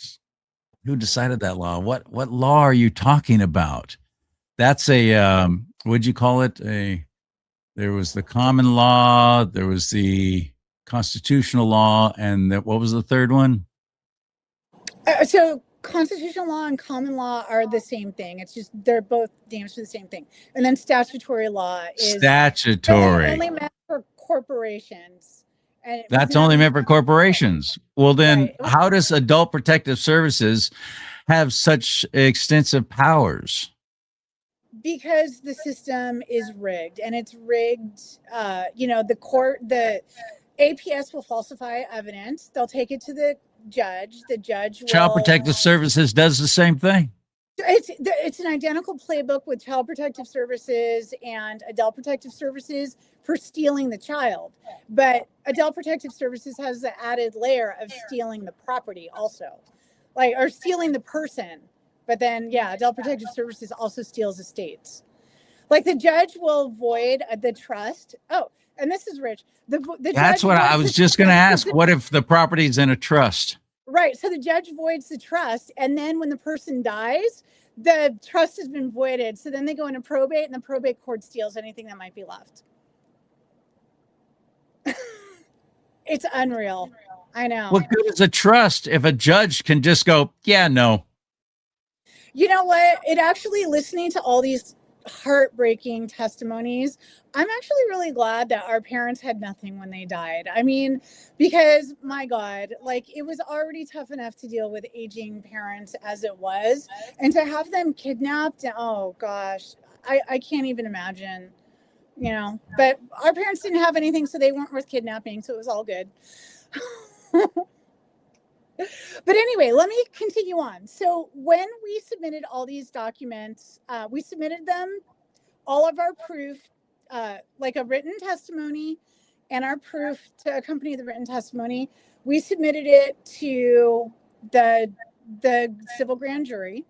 decided that law? What law are you talking about? That's a what'd you call it? There was the common law, there was the constitutional law, and what was the third one? So constitutional law and common law are the same thing. It's just they're both names for the same thing. And then statutory law is Statutory. only meant for corporations. And That's only meant for corporations. Well, then Right. how does Adult Protective Services have such extensive powers? Because the system is rigged, and it's rigged. The APS will falsify evidence. They'll take it to the judge. The judge will. Child Protective Services does the same thing. It's an identical playbook with Child Protective Services and Adult Protective Services for stealing the child. But Adult Protective Services has the added layer of stealing the property also, or stealing the person. But then, Adult Protective Services also steals estates. Like the judge will void the trust. Oh, and this is rich. That's what I was just going to ask. What if the property's in a trust? Right. So the judge voids the trust. And then when the person dies, the trust has been voided. So then they go into probate, and the probate court steals anything that might be left. It's unreal. I know. What good is a trust if a judge can just go, yeah, no? You know what? Listening to all these heartbreaking testimonies, I'm actually really glad that our parents had nothing when they died. I mean, because my God, it was already tough enough to deal with aging parents as it was, and to have them kidnapped, oh gosh, I can't even imagine, but our parents didn't have anything, so they weren't worth kidnapping, so it was all good. But anyway, let me continue on. So when we submitted all these documents, we submitted them, all of our proof, like a written testimony and our proof to accompany the written testimony. We submitted it to the civil grand jury.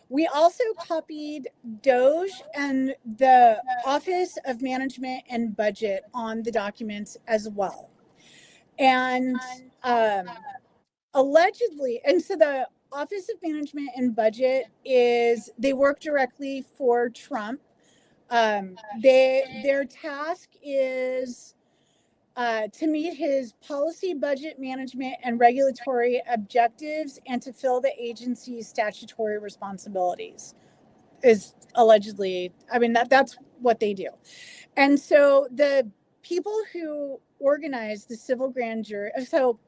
We also copied DOJ and the Office of Management and Budget on the documents as well. And allegedly, and so the Office of Management and Budget they work directly for Trump. Their task is to meet his policy, budget, management, and regulatory objectives, and to fill the agency's statutory responsibilities. Is allegedly, that's what they do. And so the people who organize the civil grand jury, so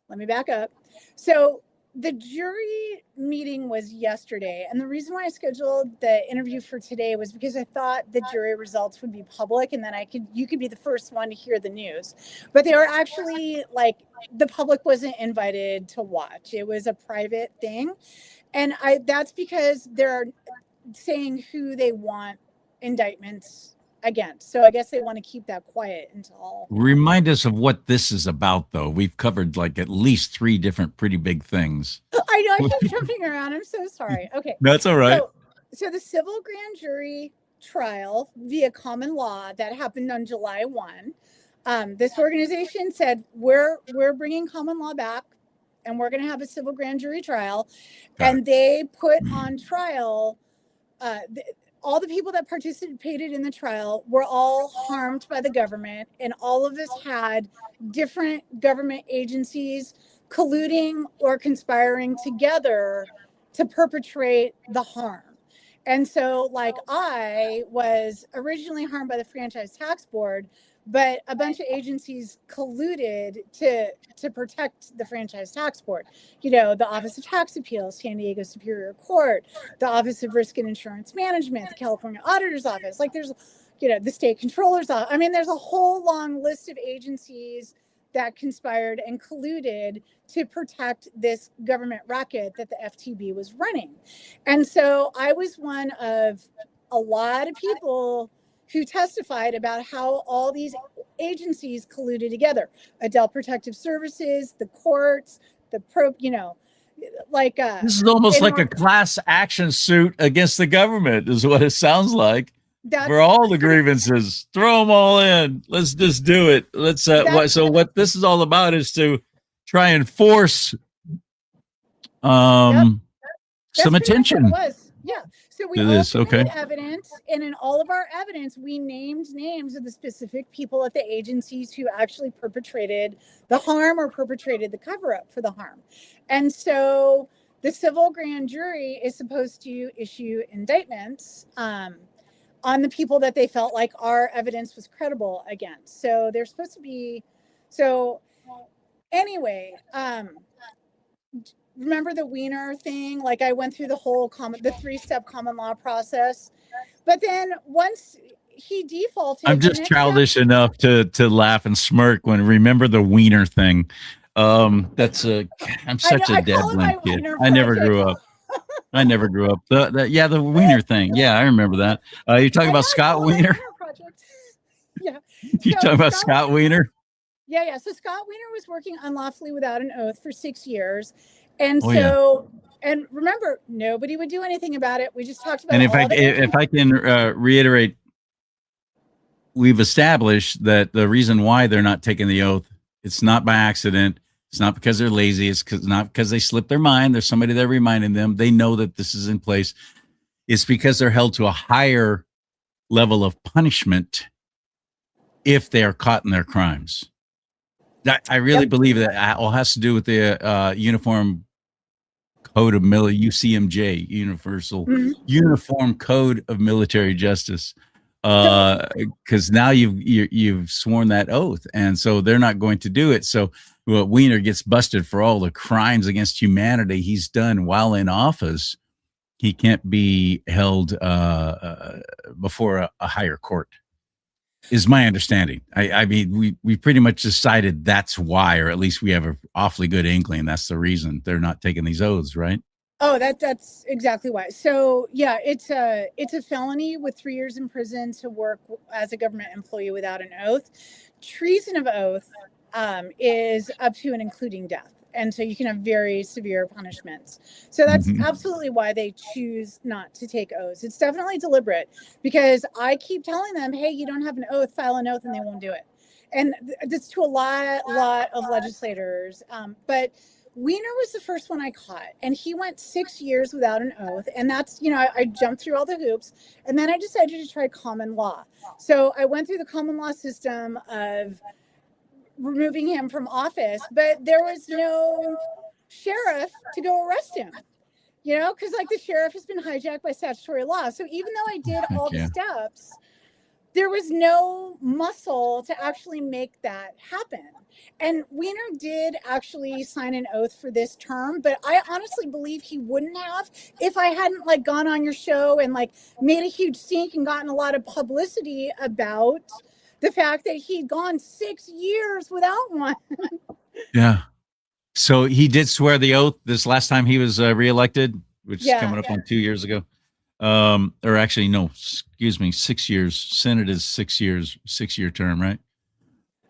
let me back up. So the jury meeting was yesterday, and the reason why I scheduled the interview for today was because I thought the jury results would be public, and then you could be the first one to hear the news. But they were actually the public wasn't invited to watch. It was a private thing, and that's because they're saying who they want indictments against. So I guess they want to keep that quiet until. Remind us of what this is about, though. We've covered at least 3 different pretty big things. I know, I keep jumping around. I'm so sorry. Okay. That's all right. So the civil grand jury trial via common law that happened on July 1, this organization said, we're bringing common law back, and we're going to have a civil grand jury trial. And they put on trial all the people that participated in the trial were all harmed by the government, and all of us had different government agencies colluding or conspiring together to perpetrate the harm. And so, I was originally harmed by the Franchise Tax Board, but a bunch of agencies colluded to protect the Franchise Tax Board. The Office of Tax Appeals, San Diego Superior Court, the Office of Risk and Insurance Management, the California Auditor's Office. There's, the State Controller's Office. There's a whole long list of agencies that conspired and colluded to protect this government racket that the FTB was running. And so I was one of a lot of people who testified about how all these agencies colluded together. Adult Protective Services, the courts, the pro, you know, like This is almost in like a order- class action suit against the government, is what it sounds like. that's For all the grievances, throw them all in. Let's just do it. Let's. What this is all about is to try and force some That's pretty much attention. what it was. Yeah. So we It all is, submitted okay. evidence, and in all of our evidence, we named names of the specific people at the agencies who actually perpetrated the harm or perpetrated the cover-up for the harm. And so the civil grand jury is supposed to issue indictments on the people that they felt like our evidence was credible against. So they're supposed to be. So anyway, remember the Wiener thing? Like I went through the whole the 3-step common law process, but then once he defaulted, I'm just childish enough to laugh and smirk when remember the Wiener thing. That's I'm such a deadline kid. I never grew up. I never grew up. The Wiener thing. Yeah, I remember that. You talking about Scott Wiener? Yeah. You talking about Scott Wiener? Yeah. So Scott Wiener was working unlawfully without an oath for 6 years. And and remember, nobody would do anything about it. We just talked about And it. If I can reiterate, we've established that the reason why they're not taking the oath, it's not by accident. It's not because they're lazy. It's not because they slipped their mind. There's somebody there reminding them. They know that this is in place. It's because they're held to a higher level of punishment if they are caught in their crimes. I really believe that all has to do with the Uniform Code of UCMJ, Uniform Code of Military Justice, because now you've sworn that oath, and so they're not going to do it. So Wiener gets busted for all the crimes against humanity he's done while in office. He can't be held before a higher court, is my understanding. I mean, we pretty much decided that's why, or at least we have an awfully good inkling that's the reason they're not taking these oaths, right? Oh, that's exactly why. So yeah, it's a felony with 3 years in prison to work as a government employee without an oath. Treason of oath is up to and including death. And so you can have very severe punishments. So that's absolutely why they choose not to take oaths. It's definitely deliberate, because I keep telling them, hey, you don't have an oath, file an oath, and they won't do it. And that's to a lot of legislators. But Wiener was the first one I caught, and he went 6 years without an oath. And that's, I jumped through all the hoops, and then I decided to try common law. So I went through the common law system of removing him from office, but there was no sheriff to go arrest him, because like the sheriff has been hijacked by statutory law. So even though I did all the steps, there was no muscle to actually make that happen. And Wiener did actually sign an oath for this term, but I honestly believe he wouldn't have if I hadn't gone on your show and made a huge stink and gotten a lot of publicity about the fact that he'd gone 6 years without one. Yeah. So he did swear the oath this last time he was reelected, which is coming up on 2 years ago. Or actually, no, excuse me, 6 years. Senate is 6 years, 6-year term, right?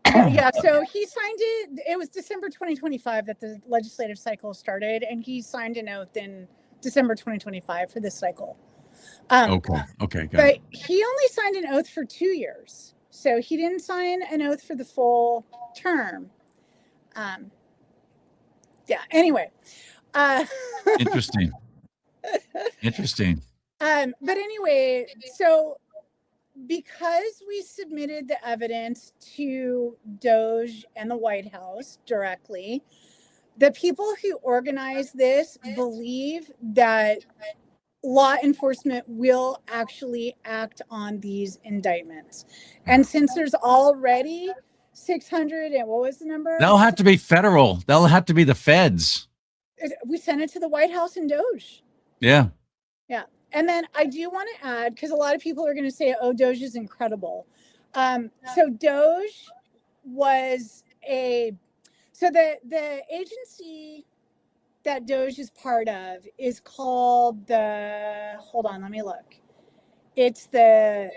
Yeah. So he signed it. It was December 2025 that the legislative cycle started, and he signed an oath in December 2025 for this cycle. Okay. But he only signed an oath for 2 years. So he didn't sign an oath for the full term. Anyway. Interesting. But anyway, so because we submitted the evidence to DOJ and the White House directly, the people who organized this believe that law enforcement will actually act on these indictments. And since there's already 600, and what was the number? They'll have to be federal. They'll have to be the feds. We sent it to the White House and DOJ. Yeah. Yeah. And then I do want to add, because a lot of people are going to say, oh, DOJ is incredible. So DOJ was so the agency that DOJ is part of is called hold on, let me look. It's the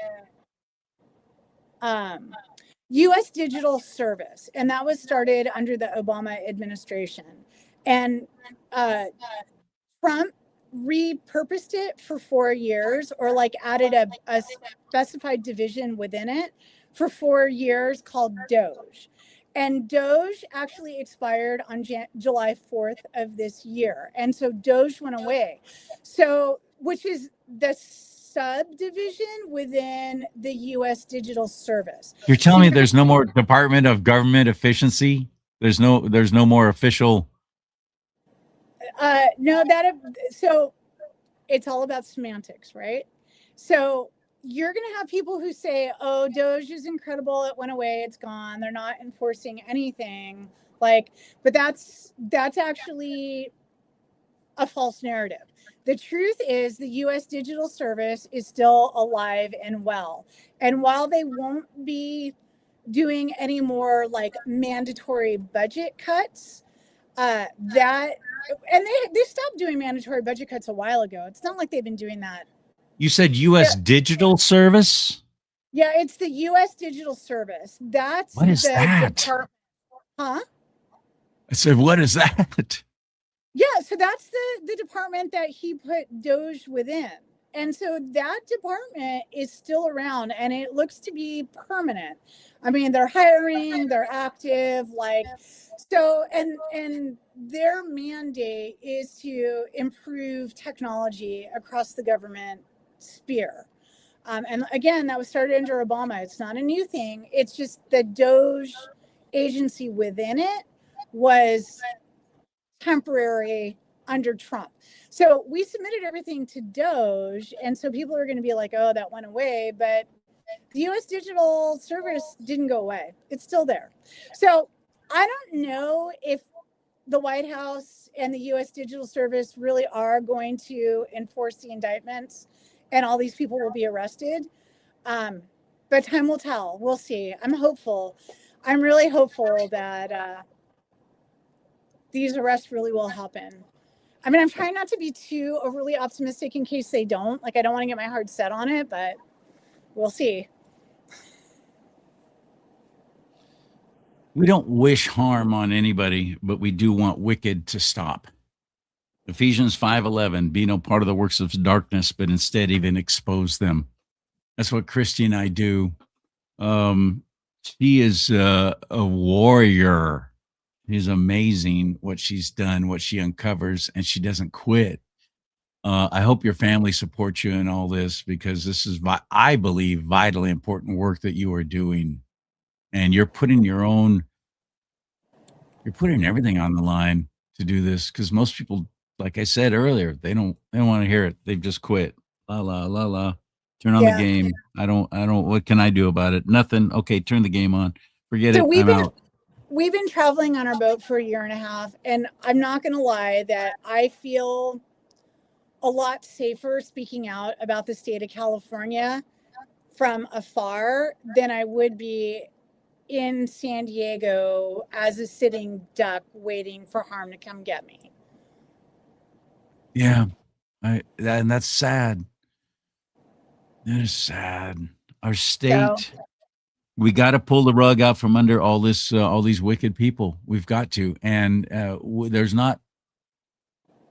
U.S. Digital Service, and that was started under the Obama administration. And Trump repurposed it for 4 years, or like added a specified division within it for 4 years called Doge. And Doge actually expired on July 4th of this year. And so Doge went away. So, which is the subdivision within the US Digital Service. You're telling me there's no more Department of Government Efficiency? There's no more official. No, so it's all about semantics, right? So you're going to have people who say, oh, Doge is incredible. It went away. It's gone. They're not enforcing anything. Like, but that's actually a false narrative. The truth is the US Digital Service is still alive and well. And while they won't be doing any more like mandatory budget cuts, and they stopped doing mandatory budget cuts a while ago. It's not like they've been doing that. You said U.S. Digital Service? Yeah, it's the U.S. Digital Service. That's what is that? Huh? I said, what is that? Yeah, so that's the department that he put Doge within. And so that department is still around, and it looks to be permanent. I mean, they're hiring, they're active, like, so, and their mandate is to improve technology across the government sphere. And again, that was started under Obama. It's not a new thing. It's just the Doge agency within it was temporary under Trump. So we submitted everything to Doge. And so people are going to be like, oh, that went away. But the U.S. Digital Service didn't go away. It's still there. So I don't know if the White House and the U.S. Digital Service really are going to enforce the indictments and all these people will be arrested. But time will tell. We'll see. I'm hopeful. I'm really hopeful that these arrests really will happen. I mean, I'm trying not to be too overly optimistic in case they don't. Like, I don't want to get my heart set on it, but we'll see. We don't wish harm on anybody, but we do want wicked to stop. Ephesians 5:11, be no part of the works of darkness, but instead even expose them. That's what CHRISTI and I do. She is a warrior. She's amazing what she's done, what she uncovers, and she doesn't quit. I hope your family supports you in all this, because this is, I believe, vitally important work that you are doing. And you're putting everything on the line to do this, because most people, like I said earlier, they don't want to hear it. They've just quit. La la la la. Turn on the game. I don't. What can I do about it? Nothing. Okay, turn the game on. Forget it. I'm out. We've been traveling on our boat for a year and a half, and I'm not going to lie that I feel a lot safer speaking out about the state of California from afar than I would be in San Diego as a sitting duck waiting for harm to come get me. Yeah, and that's sad. That is sad. Our state, we got to pull the rug out from under all this, all these wicked people. We've got to, and there's not,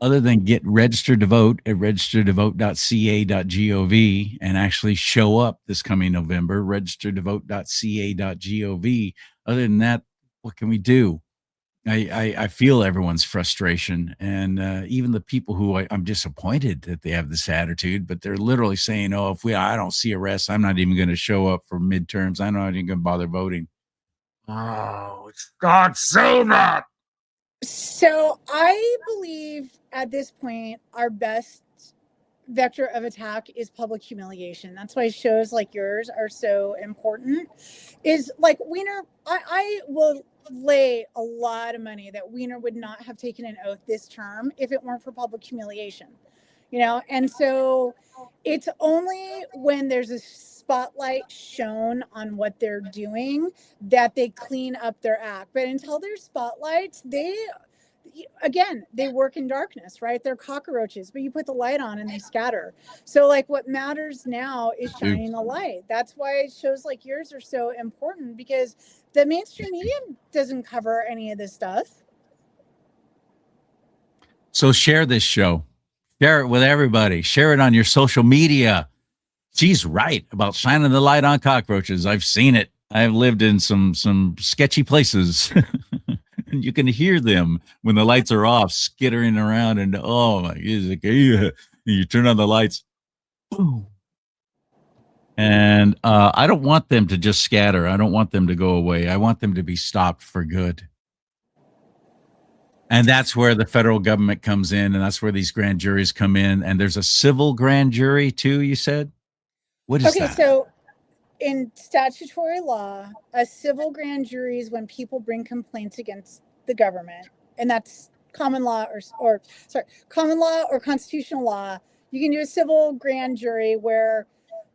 other than get registered to vote at registertovote.ca.gov and actually show up this coming November, registertovote.ca.gov. Other than that, what can we do? I feel everyone's frustration, and even the people who I'm disappointed that they have this attitude, but they're literally saying, oh, if I don't see arrests, I'm not even going to show up for midterms. I'm not even going to bother voting. Oh, God, say that. So I believe at this point, our best vector of attack is public humiliation. That's why shows like yours are so important. Is like Wiener, I will lay a lot of money that Wiener would not have taken an oath this term if it weren't for public humiliation, you know? And so it's only when there's a spotlight shown on what they're doing that they clean up their act. But until there's spotlights, they work in darkness, right? They're cockroaches, but you put the light on and they scatter. So like what matters now is shining the light. That's why shows like yours are so important, because the mainstream media doesn't cover any of this stuff. So share this show. Share it with everybody. Share it on your social media. She's right about shining the light on cockroaches. I've seen it. I've lived in some sketchy places. And you can hear them when the lights are off, skittering around, and oh my goodness, you turn on the lights. Boom. And I don't want them to just scatter. I don't want them to go away. I want them to be stopped for good. And that's where the federal government comes in, and that's where these grand juries come in. And there's a civil grand jury too, you said? What is that? Okay, so in statutory law, a civil grand jury is when people bring complaints against the government, and that's common law common law or constitutional law. You can do a civil grand jury where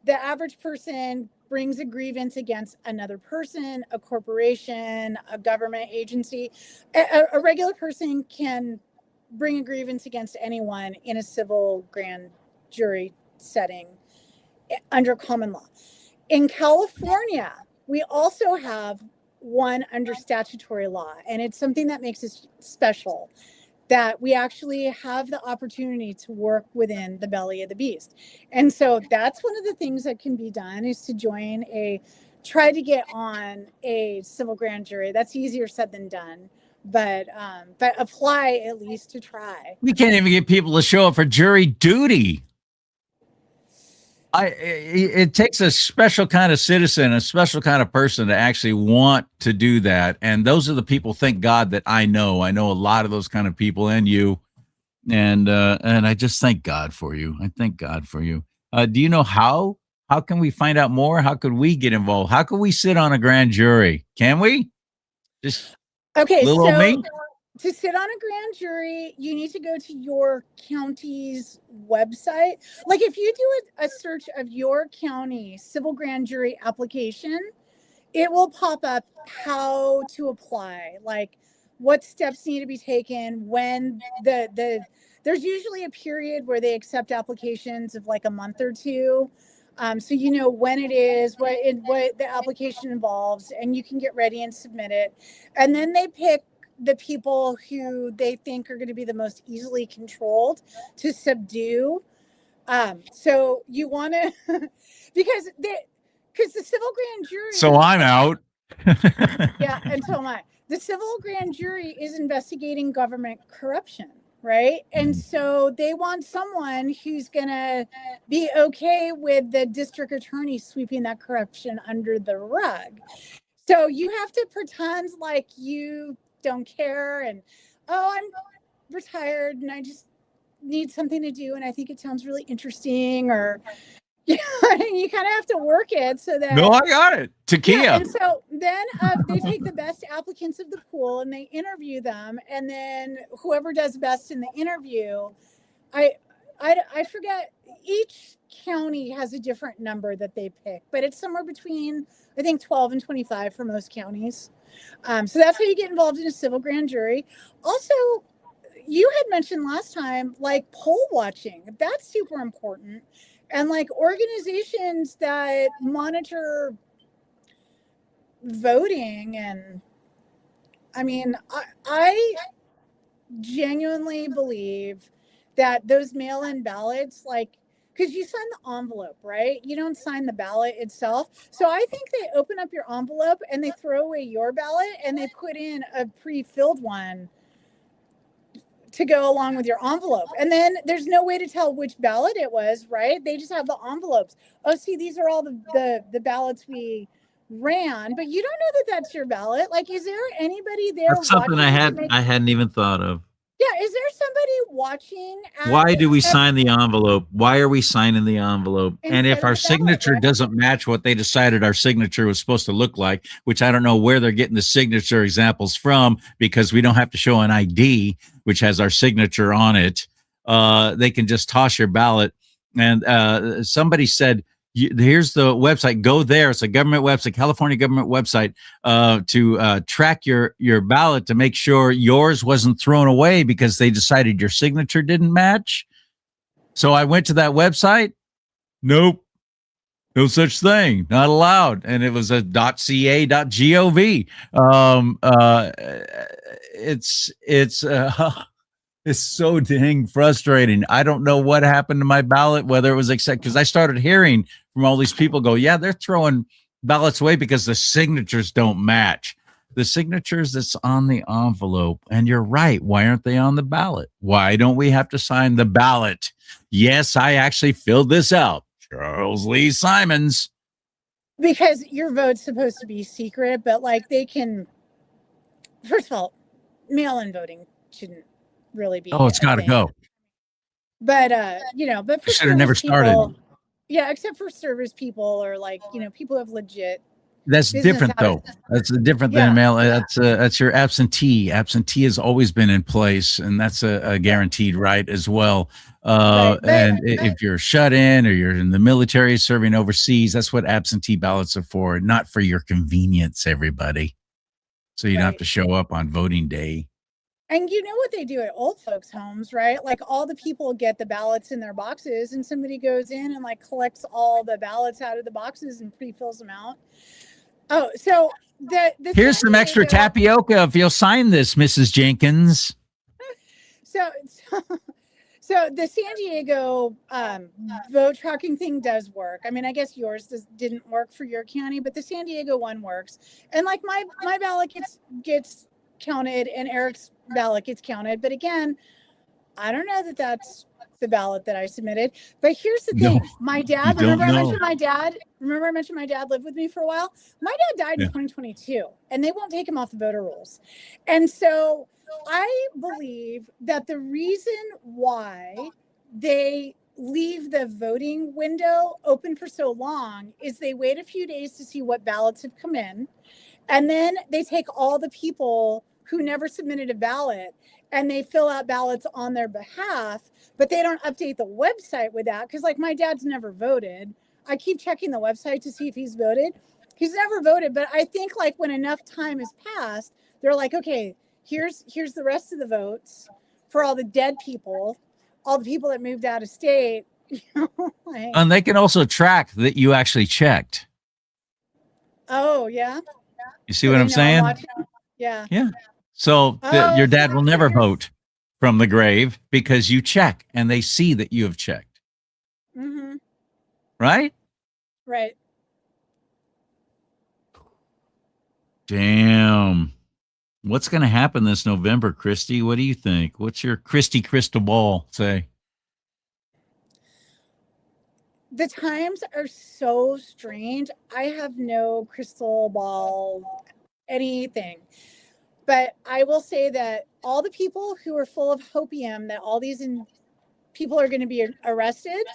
the average person brings a grievance against another person, a corporation, a government agency. A regular person can bring a grievance against anyone in a civil grand jury setting under common law. In California, we also have one under statutory law, and it's something that makes us special, that we actually have the opportunity to work within the belly of the beast. And so that's one of the things that can be done, is to try to get on a civil grand jury. That's easier said than done, but apply at least to try. We can't even get people to show up for jury duty. It takes a special kind of citizen, a special kind of person to actually want to do that. And those are the people, thank God, that I know. I know a lot of those kind of people, and you. And I just thank God for you. I thank God for you. Do you know how? How can we find out more? How could we get involved? How can we sit on a grand jury? Can we? Just okay, little so me? To sit on a grand jury, you need to go to your county's website. Like if you do a search of your county civil grand jury application, it will pop up how to apply, like what steps need to be taken, when there's usually a period where they accept applications of like a month or two. So you know when it is, what the application involves, and you can get ready and submit it. And then they pick the people who they think are going to be the most easily controlled to subdue. So you want to, because the civil grand jury. So I'm out. Yeah, and so am I. The civil grand jury is investigating government corruption, right? And so they want someone who's going to be okay with the district attorney sweeping that corruption under the rug. So you have to pretend like you don't care, and I'm retired and I just need something to do and I think it sounds really interesting, or you kind of have to work it so that. No, I got it. Takia. Yeah, and so then they take the best applicants of the pool and they interview them, and then whoever does best in the interview, I forget, each county has a different number that they pick, but it's somewhere between, I think, 12 and 25 for most counties. So that's how you get involved in a civil grand jury. Also, you had mentioned last time, like poll watching. That's super important. And like organizations that monitor voting. And I mean, I genuinely believe that those mail-in ballots, like, because you sign the envelope, right? You don't sign the ballot itself. So I think they open up your envelope and they throw away your ballot and they put in a pre-filled one to go along with your envelope. And then there's no way to tell which ballot it was, right? They just have the envelopes. Oh, see, these are all the ballots we ran, but you don't know that that's your ballot. Like, is there anybody there? That's something I hadn't even thought of. Yeah, is there somebody watching? Why do we sign the envelope? Why are we signing the envelope? And if our signature doesn't match what they decided our signature was supposed to look like, which I don't know where they're getting the signature examples from, because we don't have to show an ID which has our signature on it. They can just toss your ballot. And somebody said, here's the website. Go there. It's a government website, California government website, to track your ballot to make sure yours wasn't thrown away because they decided your signature didn't match. So I went to that website. Nope. No such thing. Not allowed. And it was a .ca.gov. It's so dang frustrating. I don't know what happened to my ballot, whether it was accepted, because I started hearing from all these people go, yeah, they're throwing ballots away because the signatures don't match. The signatures that's on the envelope. And you're right. Why aren't they on the ballot? Why don't we have to sign the ballot? Yes, I actually filled this out. Charles Lee Simons. Because your vote's supposed to be secret, but like they can, first of all, mail-in voting shouldn't really be. Oh, it's a got to thing. go. But but for Should have never service people- started. Yeah, except for service people or like people who have legit. That's business different, though. That's different than Yeah. a mail. That's your absentee. Absentee has always been in place, and that's a guaranteed right as well. Right. And if you're shut in or you're in the military serving overseas, that's what absentee ballots are for, not for your convenience, everybody. So you don't have Right. to show up on voting day. And you know what they do at old folks' homes, right? Like all the people get the ballots in their boxes, and somebody goes in and like collects all the ballots out of the boxes and pre-fills them out. Oh, so the Here's San some extra Diego- tapioca if you'll sign this, Mrs. Jenkins. So the San Diego vote tracking thing does work. I mean, I guess yours didn't work for your county, but the San Diego one works. And like my ballot gets counted, and Eric's ballot gets counted. But again, I don't know that that's the ballot that I submitted. But here's the No, thing: my dad. you don't Remember I know. mentioned my dad. Remember I mentioned my dad lived with me for a while. My dad died Yeah. in 2022, and they won't take him off the voter rolls. And so I believe that the reason why they leave the voting window open for so long is they wait a few days to see what ballots have come in. And then they take all the people who never submitted a ballot and they fill out ballots on their behalf, but they don't update the website with that. Cause like my dad's never voted. I keep checking the website to see if he's voted. He's never voted, but I think like when enough time has passed, they're like, okay, here's the rest of the votes for all the dead people, all the people that moved out of state. Like, And they can also track that you actually checked. oh yeah. You see So what they I'm know saying? watching. Yeah. Yeah. So Oh, your so dad will that's never what you're- vote from the grave because you check and they see that you have checked. Mm-hmm. Right? Right. Damn. What's going to happen this November, Christy? What do you think? What's your Christy crystal ball say? The times are so strange. I have no crystal ball, anything. But I will say that all the people who are full of hopium, that all these people are going to be arrested,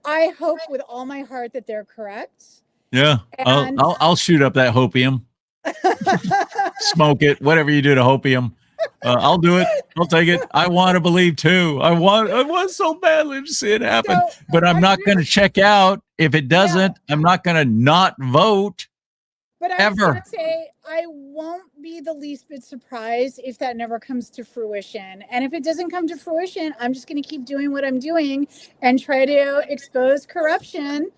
I hope with all my heart that they're correct. Yeah. And- I'll shoot up that hopium. Smoke it, whatever you do to hopium. I'll do it. I'll take it. I want to believe too. I want so badly to see it happen, So, but I'm I not going to really- check out. If it doesn't, I'm not going to not vote. But I was Ever. going to say, I won't be the least bit surprised if that never comes to fruition. And if it doesn't come to fruition, I'm just going to keep doing what I'm doing and try to expose corruption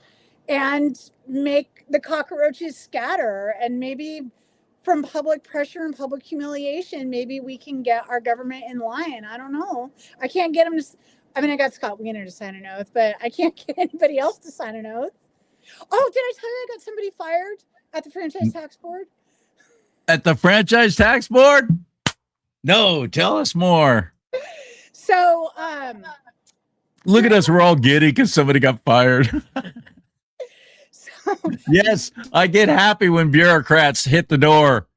and make the cockroaches scatter. And maybe from public pressure and public humiliation, maybe we can get our government in line. I don't know. I can't get them to. I mean, I got Scott Wiener to sign an oath, but I can't get anybody else to sign an oath. Oh, did I tell you I got somebody fired at the franchise tax board? At the franchise tax board? No, tell us more. So, Look at us, we're all giddy because somebody got fired. Yes, I get happy when bureaucrats hit the door.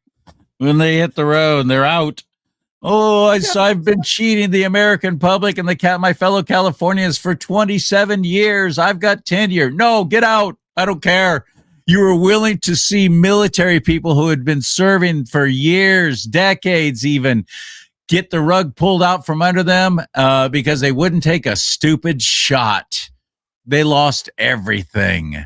When they hit the road and they're out. Oh, I've been cheating the American public and my fellow Californians for 27 years. I've got tenure. No, get out. I don't care. You were willing to see military people who had been serving for years, decades even, get the rug pulled out from under them because they wouldn't take a stupid shot. They lost everything.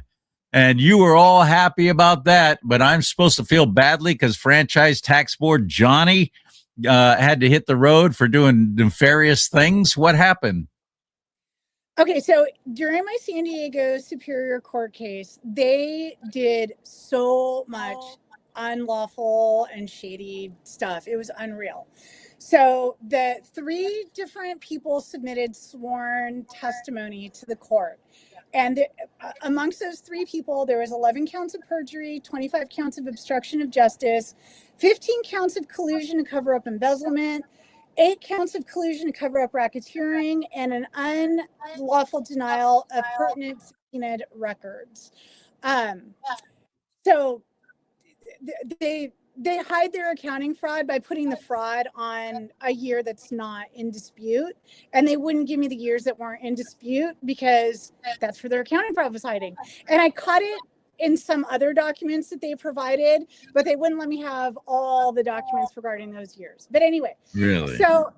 And you were all happy about that, but I'm supposed to feel badly because franchise tax board Johnny had to hit the road for doing nefarious things. What happened? okay, so during my San Diego Superior Court case, they did so much unlawful and shady stuff. It was unreal. So the 3 different people submitted sworn testimony to the court. And amongst those 3 people, there was 11 counts of perjury, 25 counts of obstruction of justice, 15 counts of collusion to cover up embezzlement, 8 counts of collusion to cover up racketeering, and an unlawful denial of pertinent subpoenaed records. So they hide their accounting fraud by putting the fraud on a year that's not in dispute, and they wouldn't give me the years that weren't in dispute because that's where their accounting fraud was hiding. And I caught it in some other documents that they provided, but they wouldn't let me have all the documents regarding those years. But anyway, Really? so,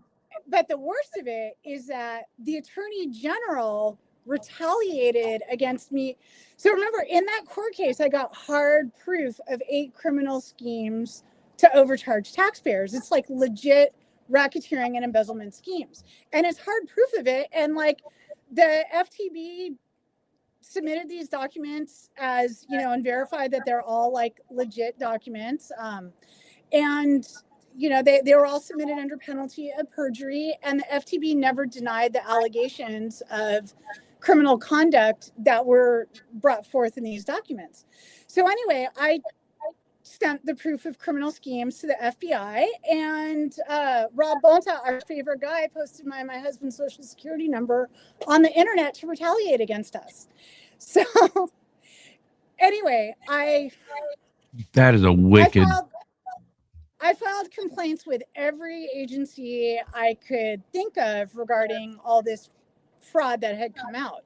but the worst of it is that the Attorney General retaliated against me. So remember, in that court case, I got hard proof of 8 criminal schemes to overcharge taxpayers. It's like legit racketeering and embezzlement schemes. And it's hard proof of it. And like the FTB submitted these documents as, and verified that they're all like legit documents. And they were all submitted under penalty of perjury, and the FTB never denied the allegations of criminal conduct that were brought forth in these documents. So anyway, I sent the proof of criminal schemes to the FBI, and Rob Bonta, our favorite guy, posted my husband's social security number on the internet to retaliate against us. So anyway, That is a wicked. I filed complaints with every agency I could think of regarding all this fraud that had come out.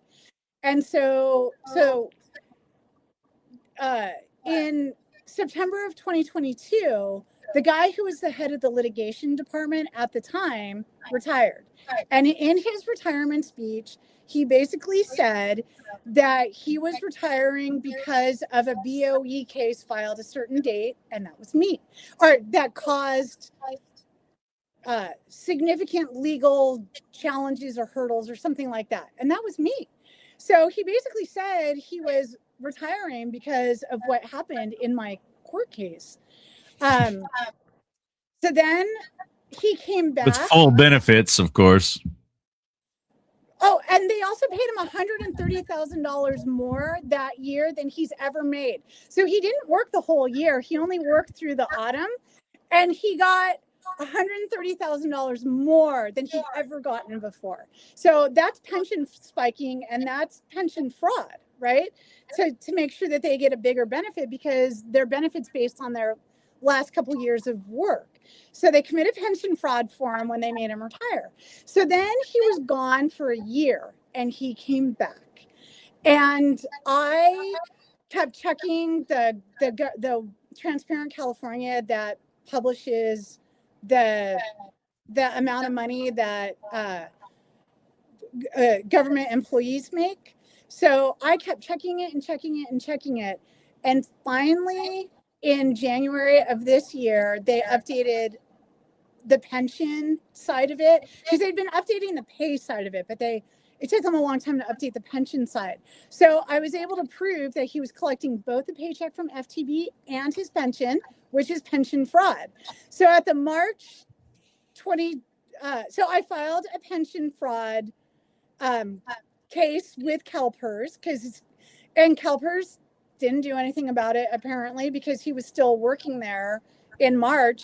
And so in September of 2022, the guy who was the head of the litigation department at the time retired. And in his retirement speech, he basically said that he was retiring because of a BOE case filed a certain date, and that was me, or that caused significant legal challenges or hurdles or something like that. And that was me. So he basically said he was retiring because of what happened in my court case. So then he came back. With full benefits, of course. Oh, and they also paid him $130,000 more that year than he's ever made. So he didn't work the whole year. He only worked through the autumn, and he got $130,000 more than he'd ever gotten before. So that's pension spiking, and that's pension fraud, right? To make sure that they get a bigger benefit because their benefits based on their last couple years of work. So they committed pension fraud for him when they made him retire. So then he was gone for a year, and he came back. And I kept checking the Transparent California that publishes the amount of money that government employees make. So I kept checking it and checking it and checking it. And finally, in January of this year, they updated the pension side of it, because they'd been updating the pay side of it, but it took them a long time to update the pension side. So I was able to prove that he was collecting both the paycheck from FTB and his pension, which is pension fraud. So at the March 20, so I filed a pension fraud case with CalPERS, and CalPERS didn't do anything about it apparently because he was still working there in March.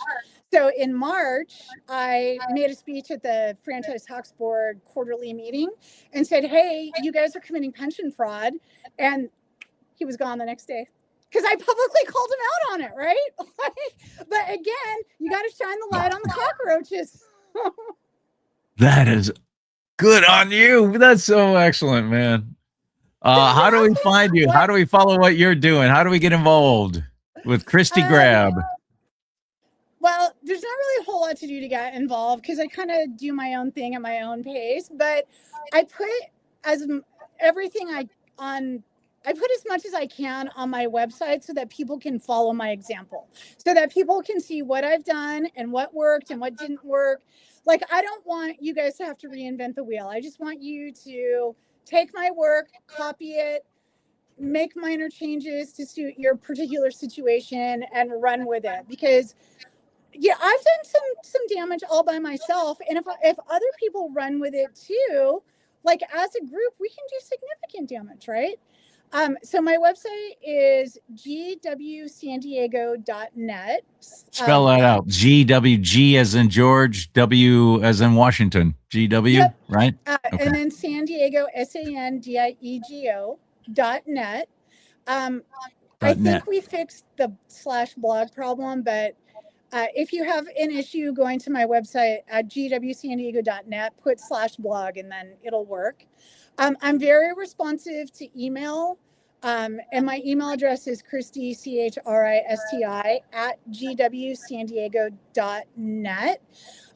So in March, I made a speech at the Franchise Tax Board quarterly meeting and said, hey, you guys are committing pension fraud. And he was gone the next day because I publicly called him out on it, right? But again, you got to shine the light on the cockroaches. That is good on you. That's so excellent, man. How do we find you? How do we follow what you're doing? How do we get involved with CHRISTI Grab? Well, there's not really a whole lot to do to get involved because I kind of do my own thing at my own pace. But I put as much as I can on my website so that people can follow my example, so that people can see what I've done and what worked and what didn't work. Like, I don't want you guys to have to reinvent the wheel. I just want you to take my work, copy it, make minor changes to suit your particular situation and run with it. Because yeah, I've done some damage all by myself, and if other people run with it too, like as a group, we can do significant damage, right? So my website is gwsandiego.net. Spell that out. GWG as in George, W as in Washington. GW, Yep. right? Okay. And then San Diego, SANDIEGO.net. I think we fixed the /blog problem, but if you have an issue going to my website at gwsandiego.net, put /blog and then it'll work. I'm very responsive to email. And my email address is CHRISTI, CHRISTI @gwsandiego.net.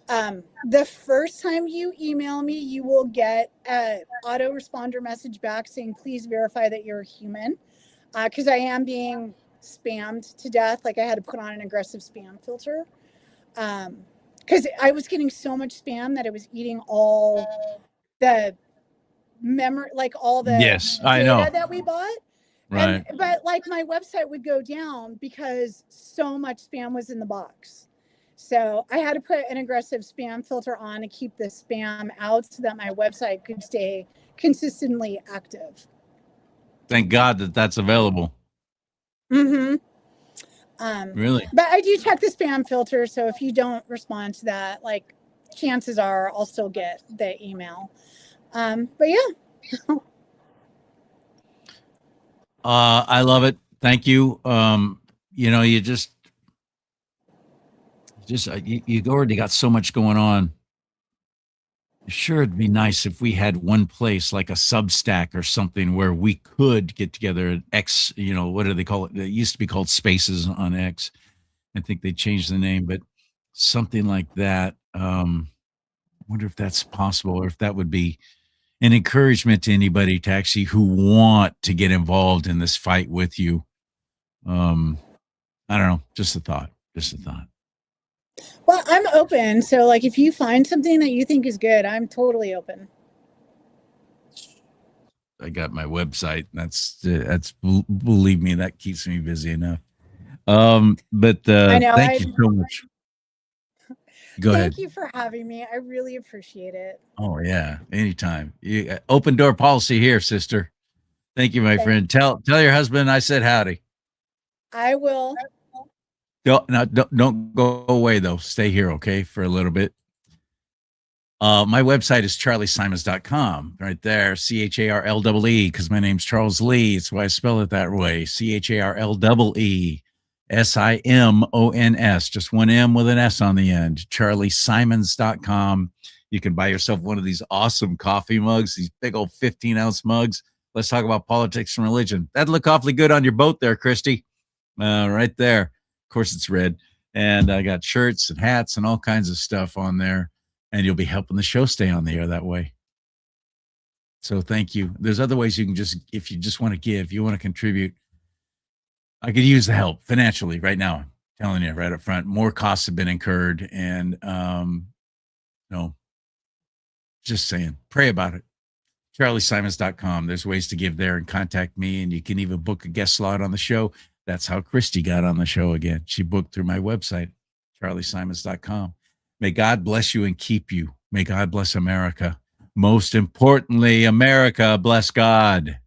The first time you email me, you will get an autoresponder message back saying, please verify that you're a human. Because I am being spammed to death. Like I had to put on an aggressive spam filter. Because I was getting so much spam that it was eating all the memory, like all the data that we bought. Right. But like my website would go down because so much spam was in the box. So I had to put an aggressive spam filter on to keep the spam out so that my website could stay consistently active. Thank God that that's available. Mm-hmm. Really? But I do check the spam filter. So if you don't respond to that, like chances are I'll still get the email. But yeah. I love it. Thank you. You know, you already got so much going on. Sure, it'd be nice if we had one place like a Substack or something where we could get together at X, you know, what do they call it? It used to be called Spaces on X. I think they changed the name, but something like that. I wonder if that's possible or if that would be an encouragement to anybody to actually who want to get involved in this fight with you. I don't know. Just a thought. Well, I'm open. So like if you find something that you think is good, I'm totally open. I got my website. That's believe me, that keeps me busy enough. But I know, thank you so much. Go ahead. Thank you for having me. I really appreciate it. Oh yeah, anytime. Open door policy here, sister. Thank you, my friend. Tell your husband I said howdy. I will. Don't go away though. Stay here, okay, for a little bit. My website is charliesimons.com. Right there, CHARLEE, because my name's Charles Lee. It's why I spell it that way. CHARLEE. SIMONS, just one M with an S on the end. CharlieSimons.com. You can buy yourself one of these awesome coffee mugs, these big old 15-ounce mugs. Let's talk about politics and religion. That'd look awfully good on your boat there, Christy. Right there. Of course, it's red. And I got shirts and hats and all kinds of stuff on there. And you'll be helping the show stay on the air that way. So thank you. There's other ways you can if you just want to give, you want to contribute. I could use the help financially right now. I'm telling you right up front, more costs have been incurred. And, just saying, pray about it. CharlieSimons.com. There's ways to give there and contact me. And you can even book a guest slot on the show. That's how Christy got on the show again. She booked through my website, CharlieSimons.com. May God bless you and keep you. May God bless America. Most importantly, America, bless God.